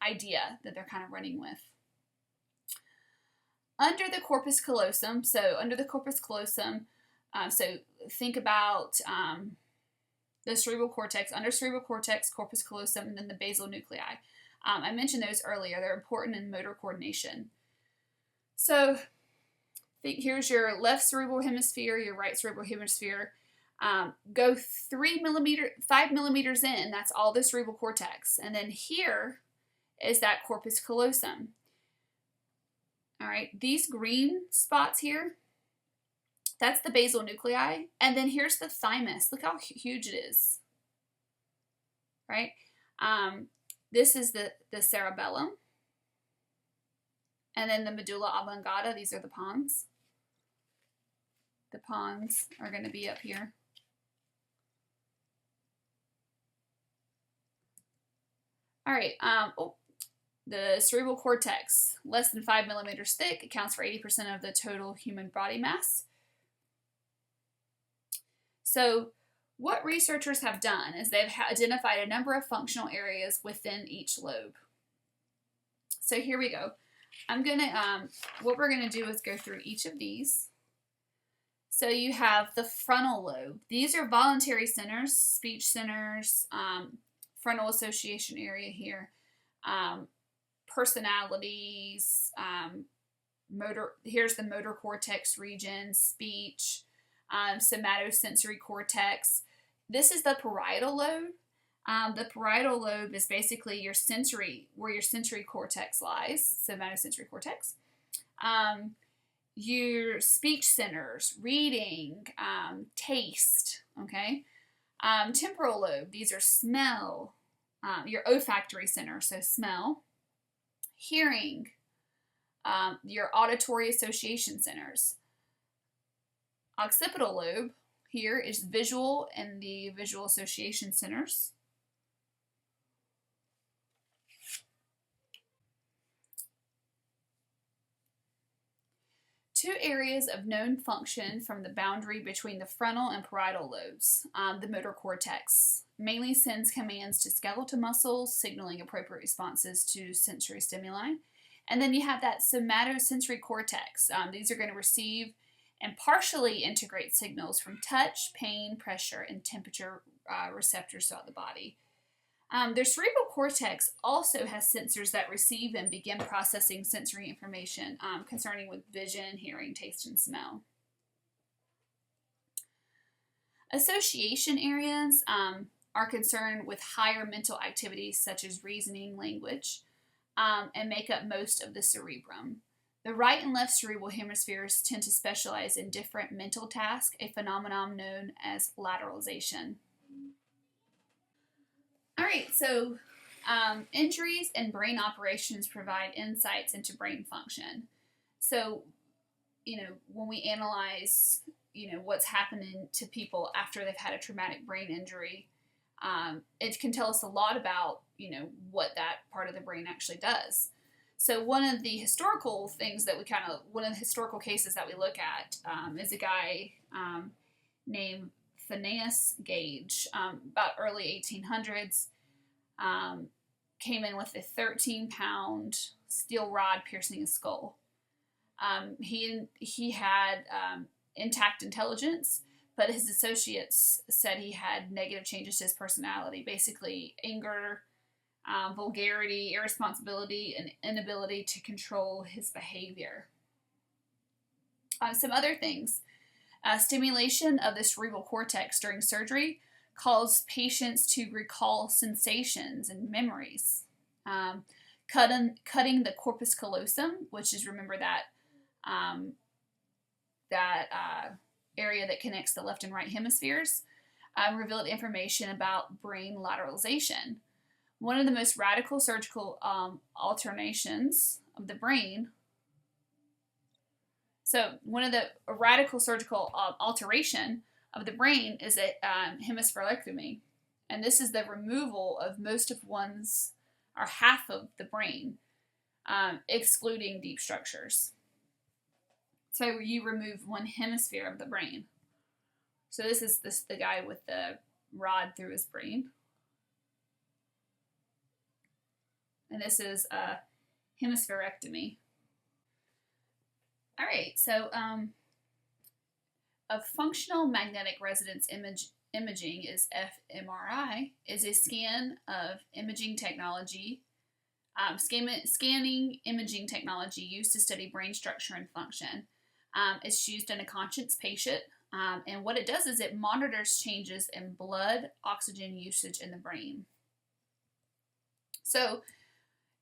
idea that they're kind of running with. Under the corpus callosum, so think about the cerebral cortex, under cerebral cortex, corpus callosum, and then the basal nuclei. I mentioned those earlier. They're important in motor coordination. So here's your left cerebral hemisphere, your right cerebral hemisphere. Go 5 millimeters in, that's all the cerebral cortex. And then here is that corpus callosum. All right, these green spots here, that's the basal nuclei. And then here's the thymus. Look how huge it is, right? This is the cerebellum. And then the medulla oblongata, these are the pons. The pons are going to be up here. All right, the cerebral cortex, less than 5 millimeters thick, accounts for 80% of the total human body mass. So what researchers have done is they've identified a number of functional areas within each lobe. So here we go. What we're gonna do is go through each of these. So you have the frontal lobe. These are voluntary centers, speech centers, frontal association area here, personalities, motor. Here's the motor cortex region, speech, somatosensory cortex. This is the parietal lobe. The parietal lobe is basically your sensory, where your sensory cortex lies, somatosensory cortex. Your speech centers, reading, taste, okay? Temporal lobe, these are smell, your olfactory center, so smell. Hearing, your auditory association centers. Occipital lobe, here is visual and the visual association centers. Two areas of known function from the boundary between the frontal and parietal lobes. The motor cortex mainly sends commands to skeletal muscles, signaling appropriate responses to sensory stimuli. And then you have that somatosensory cortex. These are going to receive and partially integrate signals from touch, pain, pressure, and temperature receptors throughout the body. Their cerebral cortex also has sensors that receive and begin processing sensory information concerning with vision, hearing, taste, and smell. Association areas are concerned with higher mental activities such as reasoning, language, and make up most of the cerebrum. The right and left cerebral hemispheres tend to specialize in different mental tasks, a phenomenon known as lateralization. All right, so injuries and brain operations provide insights into brain function. So, when we analyze, what's happening to people after they've had a traumatic brain injury, it can tell us a lot about, what that part of the brain actually does. So one of the historical things that one of the historical cases that we look at is a guy named Phineas Gage, about early 1800s, came in with a 13-pound steel rod piercing his skull. He had intact intelligence, but his associates said he had negative changes to his personality, basically anger, vulgarity, irresponsibility, and inability to control his behavior. Some other things. Stimulation of the cerebral cortex during surgery caused patients to recall sensations and memories. Cutting the corpus callosum, which is, remember that area that connects the left and right hemispheres, revealed information about brain lateralization. One of the most radical surgical alteration of the brain is a hemispherectomy, and this is the removal of most of half of the brain, excluding deep structures. So you remove one hemisphere of the brain. So this is the guy with the rod through his brain. And this is a hemispherectomy. All right, so a functional magnetic resonance imaging is fMRI, is a scan of imaging technology, scanning imaging technology used to study brain structure and function. It's used in a conscious patient, and what it does is it monitors changes in blood oxygen usage in the brain. So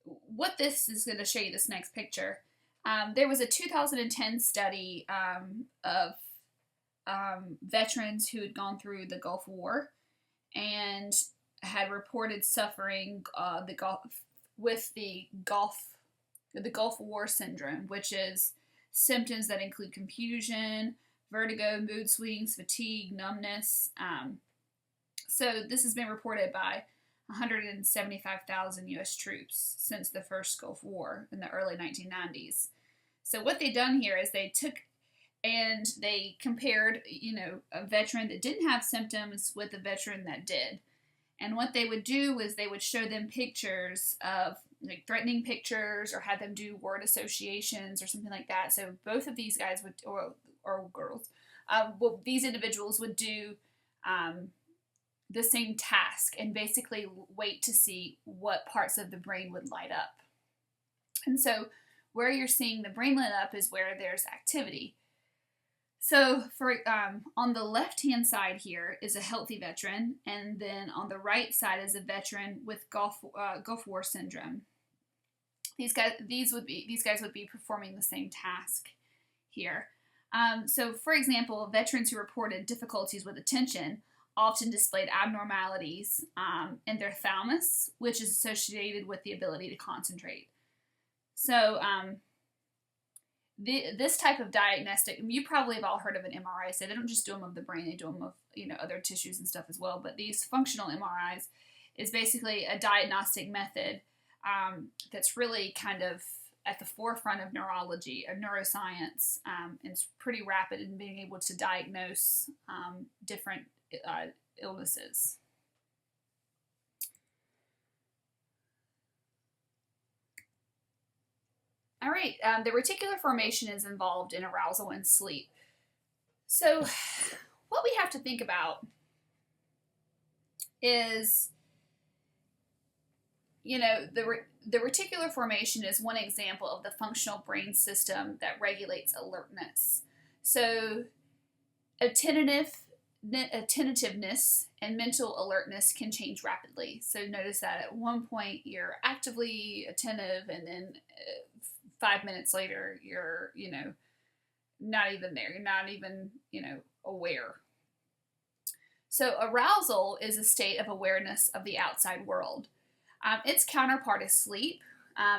what this is going to show you, this next picture, there was a 2010 study of veterans who had gone through the Gulf War and had reported suffering the Gulf War syndrome, which is symptoms that include confusion, vertigo, mood swings, fatigue, numbness. So this has been reported by 175,000 U.S. troops since the first Gulf War in the early 1990s. So what they've done here is they took and they compared, a veteran that didn't have symptoms with a veteran that did. And what they would do was they would show them pictures of like threatening pictures or have them do word associations or something like that. So both of these guys would, or girls, these individuals would do the same task and basically wait to see what parts of the brain would light up. And so where you're seeing the brain lit up is where there's activity. So for on the left-hand side here is a healthy veteran, and then on the right side is a veteran with Gulf War syndrome. These guys would be performing the same task here. So for example, veterans who reported difficulties with attention often displayed abnormalities in their thalamus, which is associated with the ability to concentrate. So this type of diagnostic, you probably have all heard of an MRI. So they don't just do them of the brain, they do them of other tissues and stuff as well. But these functional MRIs is basically a diagnostic method that's really kind of at the forefront of neurology or neuroscience. It's pretty rapid in being able to diagnose different illnesses. All right, the reticular formation is involved in arousal and sleep. So what we have to think about is, the reticular formation is one example of the functional brain system that regulates alertness. So attentiveness and mental alertness can change rapidly. So notice that at one point you're actively attentive, and then 5 minutes later you're, not even there. You're not even, aware. So arousal is a state of awareness of the outside world. Its counterpart is sleep,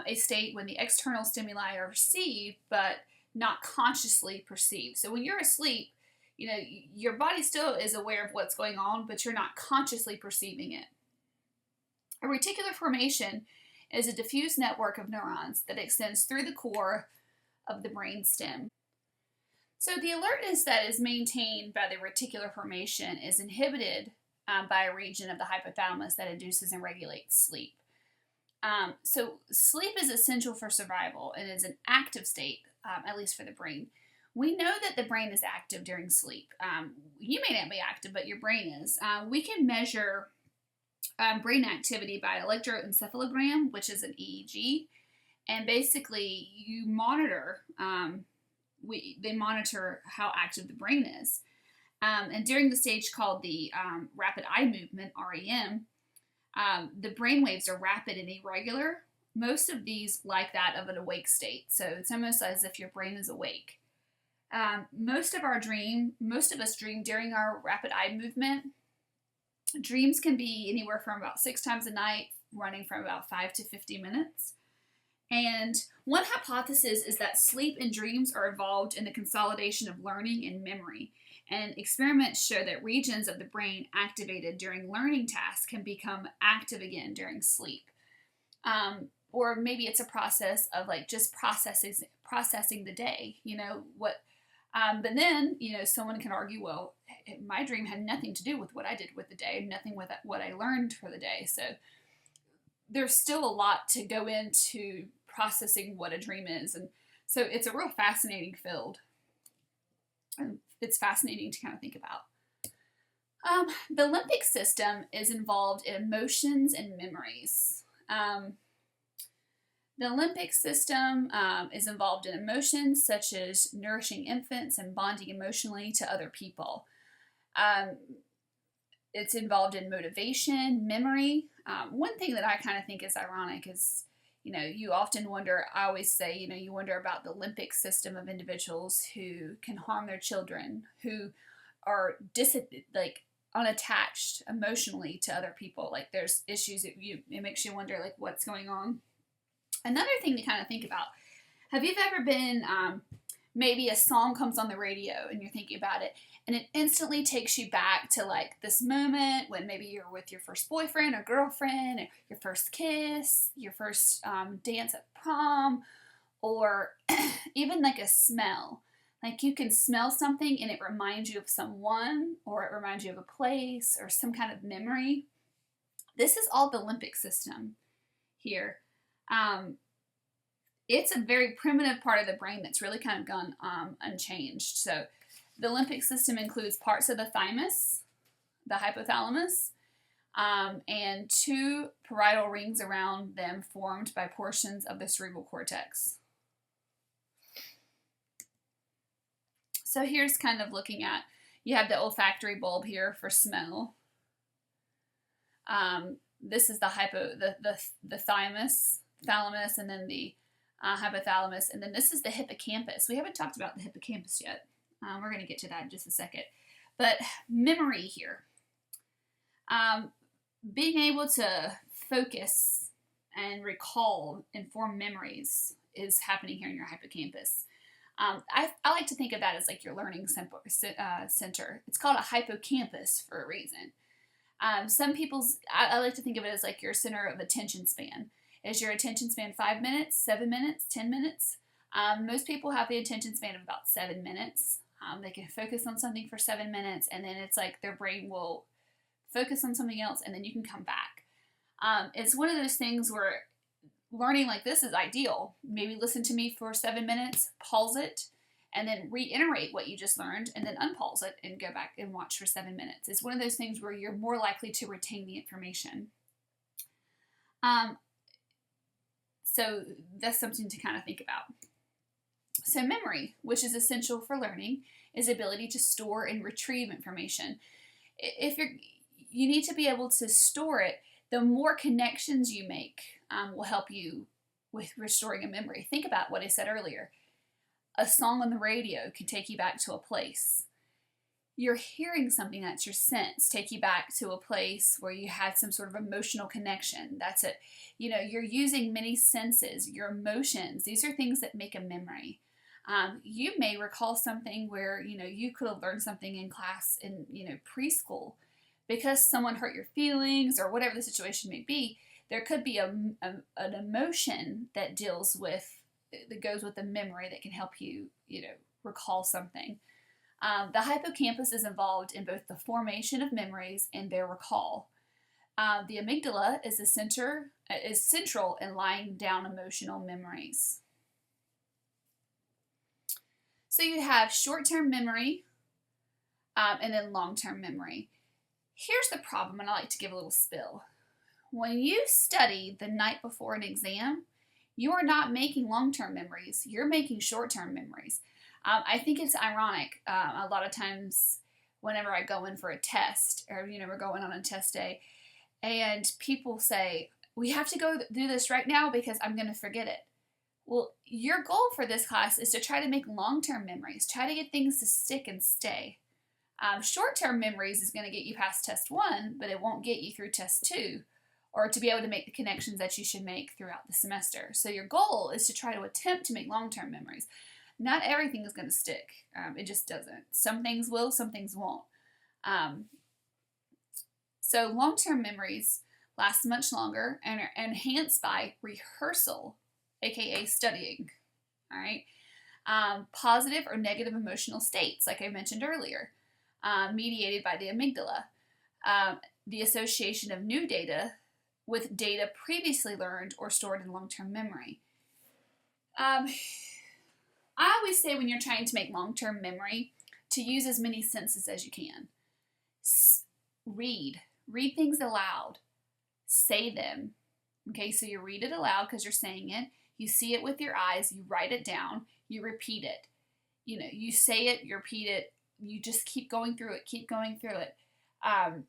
a state when the external stimuli are received but not consciously perceived. So when you're asleep, your body still is aware of what's going on, but you're not consciously perceiving it. A reticular formation is a diffuse network of neurons that extends through the core of the brain stem. So the alertness that is maintained by the reticular formation is inhibited by a region of the hypothalamus that induces and regulates sleep. So sleep is essential for survival and is an active state, at least for the brain. We know that the brain is active during sleep. You may not be active, but your brain is. We can measure brain activity by electroencephalogram, which is an EEG, and basically you monitor. They monitor how active the brain is, and during the stage called the rapid eye movement (REM), the brain waves are rapid and irregular. Most of these like that of an awake state, so it's almost as if your brain is awake. Most of us dream during our rapid eye movement. Dreams can be anywhere from about 6 times a night, running from about 5 to 50 minutes. And one hypothesis is that sleep and dreams are involved in the consolidation of learning and memory. And experiments show that regions of the brain activated during learning tasks can become active again during sleep. Or maybe it's a process of like just processing the day, but then, someone can argue, well, my dream had nothing to do with what I did with the day, nothing with what I learned for the day. So there's still a lot to go into processing what a dream is. And so it's a real fascinating field. And it's fascinating to kind of think about. The limbic system is involved in emotions and memories. The limbic system is involved in emotions such as nourishing infants and bonding emotionally to other people. It's involved in motivation, memory. One thing that I kind of think is ironic is, you often wonder, I always say, you wonder about the limbic system of individuals who can harm their children, who are unattached emotionally to other people. Like there's issues that it makes you wonder like what's going on. Another thing to kind of think about, have you ever been maybe a song comes on the radio and you're thinking about it, and it instantly takes you back to like this moment when maybe you're with your first boyfriend or girlfriend, or your first kiss, your first dance at prom, or even like a smell. Like you can smell something and it reminds you of someone, or it reminds you of a place or some kind of memory. This is all the limbic system here. It's a very primitive part of the brain that's really kind of gone unchanged. So the limbic system includes parts of the thymus, the hypothalamus, and two parietal rings around them formed by portions of the cerebral cortex. So here's kind of looking at, you have the olfactory bulb here for smell. This is the thalamus, and then the hypothalamus, and then this is the hippocampus. We haven't talked about the hippocampus yet. We're going to get to that in just a second. But memory here. Being able to focus and recall and form memories is happening here in your hippocampus. I like to think of that as like your learning center. It's called a hippocampus for a reason. I like to think of it as like your center of attention span. Is your attention span 5 minutes, 7 minutes, 10 minutes? Most people have the attention span of about 7 minutes. They can focus on something for 7 minutes, and then it's like their brain will focus on something else, and then you can come back. It's one of those things where learning like this is ideal. Maybe listen to me for 7 minutes, pause it, and then reiterate what you just learned, and then unpause it and go back and watch for 7 minutes. It's one of those things where you're more likely to retain the information. So that's something to kind of think about. So memory, which is essential for learning, is the ability to store and retrieve information. If you need to be able to store it, the more connections you make will help you with restoring a memory. Think about what I said earlier. A song on the radio can take you back to a place. You're hearing something, that's your sense, take you back to a place where you had some sort of emotional connection. That's it. You're using many senses, your emotions. These are things that make a memory. You may recall something where, you could have learned something in class in, preschool. Because someone hurt your feelings or whatever the situation may be, there could be an emotion that goes with the memory that can help you, recall something. The hippocampus is involved in both the formation of memories and their recall. The amygdala is central in laying down emotional memories. So you have short-term memory and then long-term memory. Here's the problem, and I like to give a little spill. When you study the night before an exam, you are not making long-term memories. You're making short-term memories. I think it's ironic. A lot of times whenever I go in for a test, or, we're going on a test day, and people say, we have to go do this right now because I'm going to forget it. Well, your goal for this class is to try to make long-term memories. Try to get things to stick and stay. Short-term memories is going to get you past test 1, but it won't get you through test 2, or to be able to make the connections that you should make throughout the semester. So your goal is to try to attempt to make long-term memories. Not everything is going to stick. It just doesn't. Some things will, some things won't. So long-term memories last much longer and are enhanced by rehearsal, aka studying. All right. Positive or negative emotional states, like I mentioned earlier, mediated by the amygdala. The association of new data with data previously learned or stored in long-term memory. I always say when you're trying to make long-term memory, to use as many senses as you can. Read things aloud. Say them. Okay, so you read it aloud because you're saying it. You see it with your eyes. You write it down. You repeat it. You say it, you repeat it. You just keep going through it. And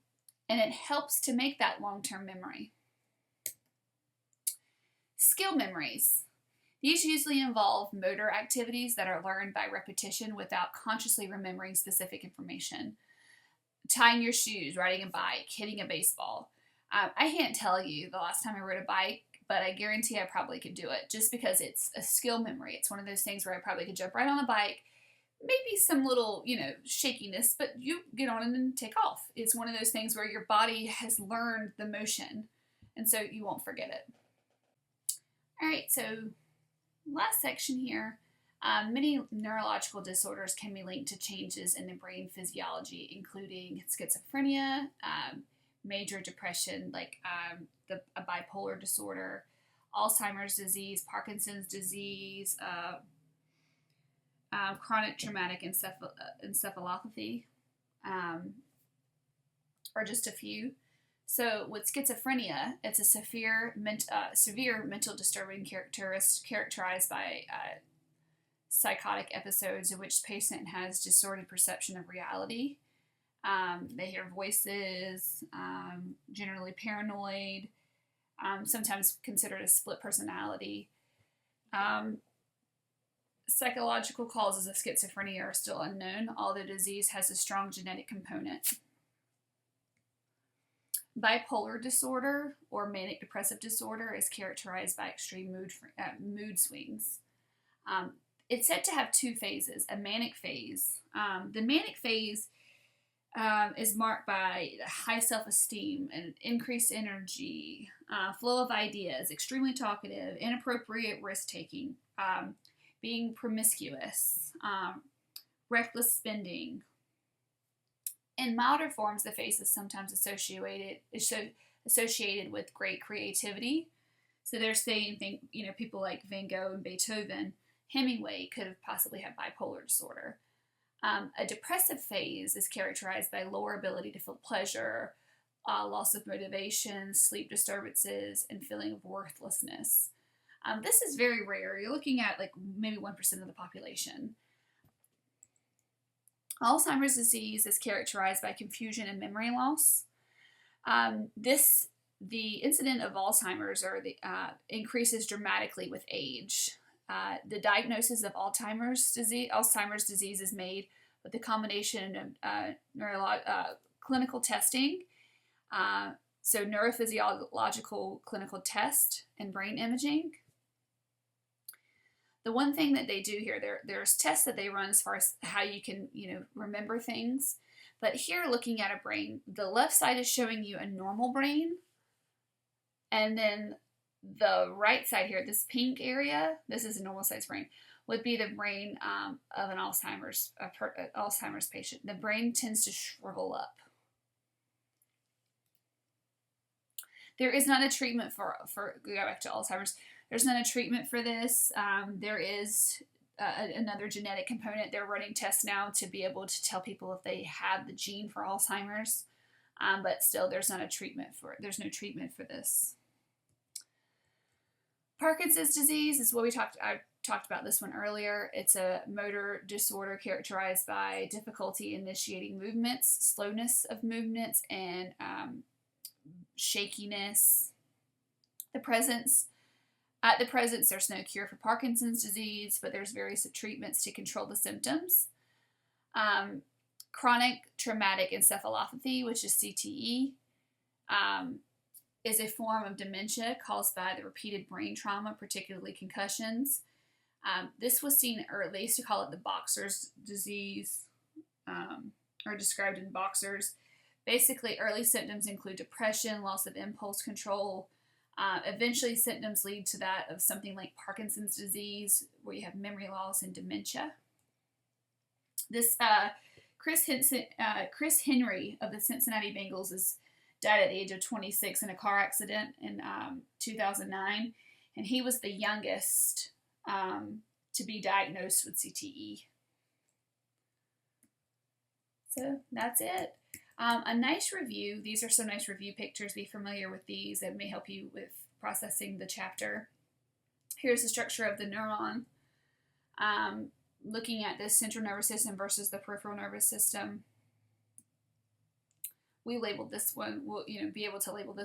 it helps to make that long-term memory. Skill memories. These usually involve motor activities that are learned by repetition without consciously remembering specific information. Tying your shoes, riding a bike, hitting a baseball. I can't tell you the last time I rode a bike, but I guarantee I probably could do it just because it's a skill memory. It's one of those things where I probably could jump right on a bike, maybe some little, shakiness, but you get on and then take off. It's one of those things where your body has learned the motion, and so you won't forget it. All right, so last section here. Many neurological disorders can be linked to changes in the brain physiology, including schizophrenia, major depression, like a bipolar disorder, Alzheimer's disease, Parkinson's disease, chronic traumatic encephalopathy, are just a few. So with schizophrenia, it's a severe mental disturbing characterized by psychotic episodes in which the patient has distorted perception of reality. They hear voices, generally paranoid, sometimes considered a split personality. Psychological causes of schizophrenia are still unknown, although the disease has a strong genetic component. Bipolar disorder or manic depressive disorder is characterized by extreme mood swings. It's said to have two phases, a manic phase. The manic phase is marked by high self-esteem and increased energy, flow of ideas, extremely talkative, inappropriate risk-taking, being promiscuous, reckless spending. In milder forms, the phase is sometimes associated with great creativity. So they're saying, people like Van Gogh and Beethoven, Hemingway could have possibly had bipolar disorder. A depressive phase is characterized by lower ability to feel pleasure, loss of motivation, sleep disturbances, and feeling of worthlessness. This is very rare. You're looking at like maybe 1% of the population. Alzheimer's disease is characterized by confusion and memory loss. The incidence of Alzheimer's increases dramatically with age. The diagnosis of Alzheimer's disease is made with the combination of clinical testing, so neurophysiological clinical test and brain imaging. The one thing that they do here, there's tests that they run as far as how you can, remember things. But here, looking at a brain, the left side is showing you a normal brain. And then the right side here, this pink area, this is a normal size brain, would be the brain of an Alzheimer's patient. The brain tends to shrivel up. There is not a treatment for go back to Alzheimer's. There's not a treatment for this. There is another genetic component. They're running tests now to be able to tell people if they have the gene for Alzheimer's, but still, there's no treatment for this. Parkinson's disease is what I talked about this one earlier. It's a motor disorder characterized by difficulty initiating movements, slowness of movements, and shakiness. At the present, there's no cure for Parkinson's disease, but there's various treatments to control the symptoms. Chronic traumatic encephalopathy, which is CTE, is a form of dementia caused by the repeated brain trauma, particularly concussions. This was seen, or they used to call it the boxer's disease, or described in boxers. Basically, early symptoms include depression, loss of impulse control. Eventually, symptoms lead to that of something like Parkinson's disease, where you have memory loss and dementia. This Chris Henry of the Cincinnati Bengals died at the age of 26 in a car accident in 2009, and he was the youngest to be diagnosed with CTE. So that's it. A nice review. These are some nice review pictures. Be familiar with these. It may help you with processing the chapter. Here's the structure of the neuron. Looking at the central nervous system versus the peripheral nervous system. We labeled this one. We'll be able to label this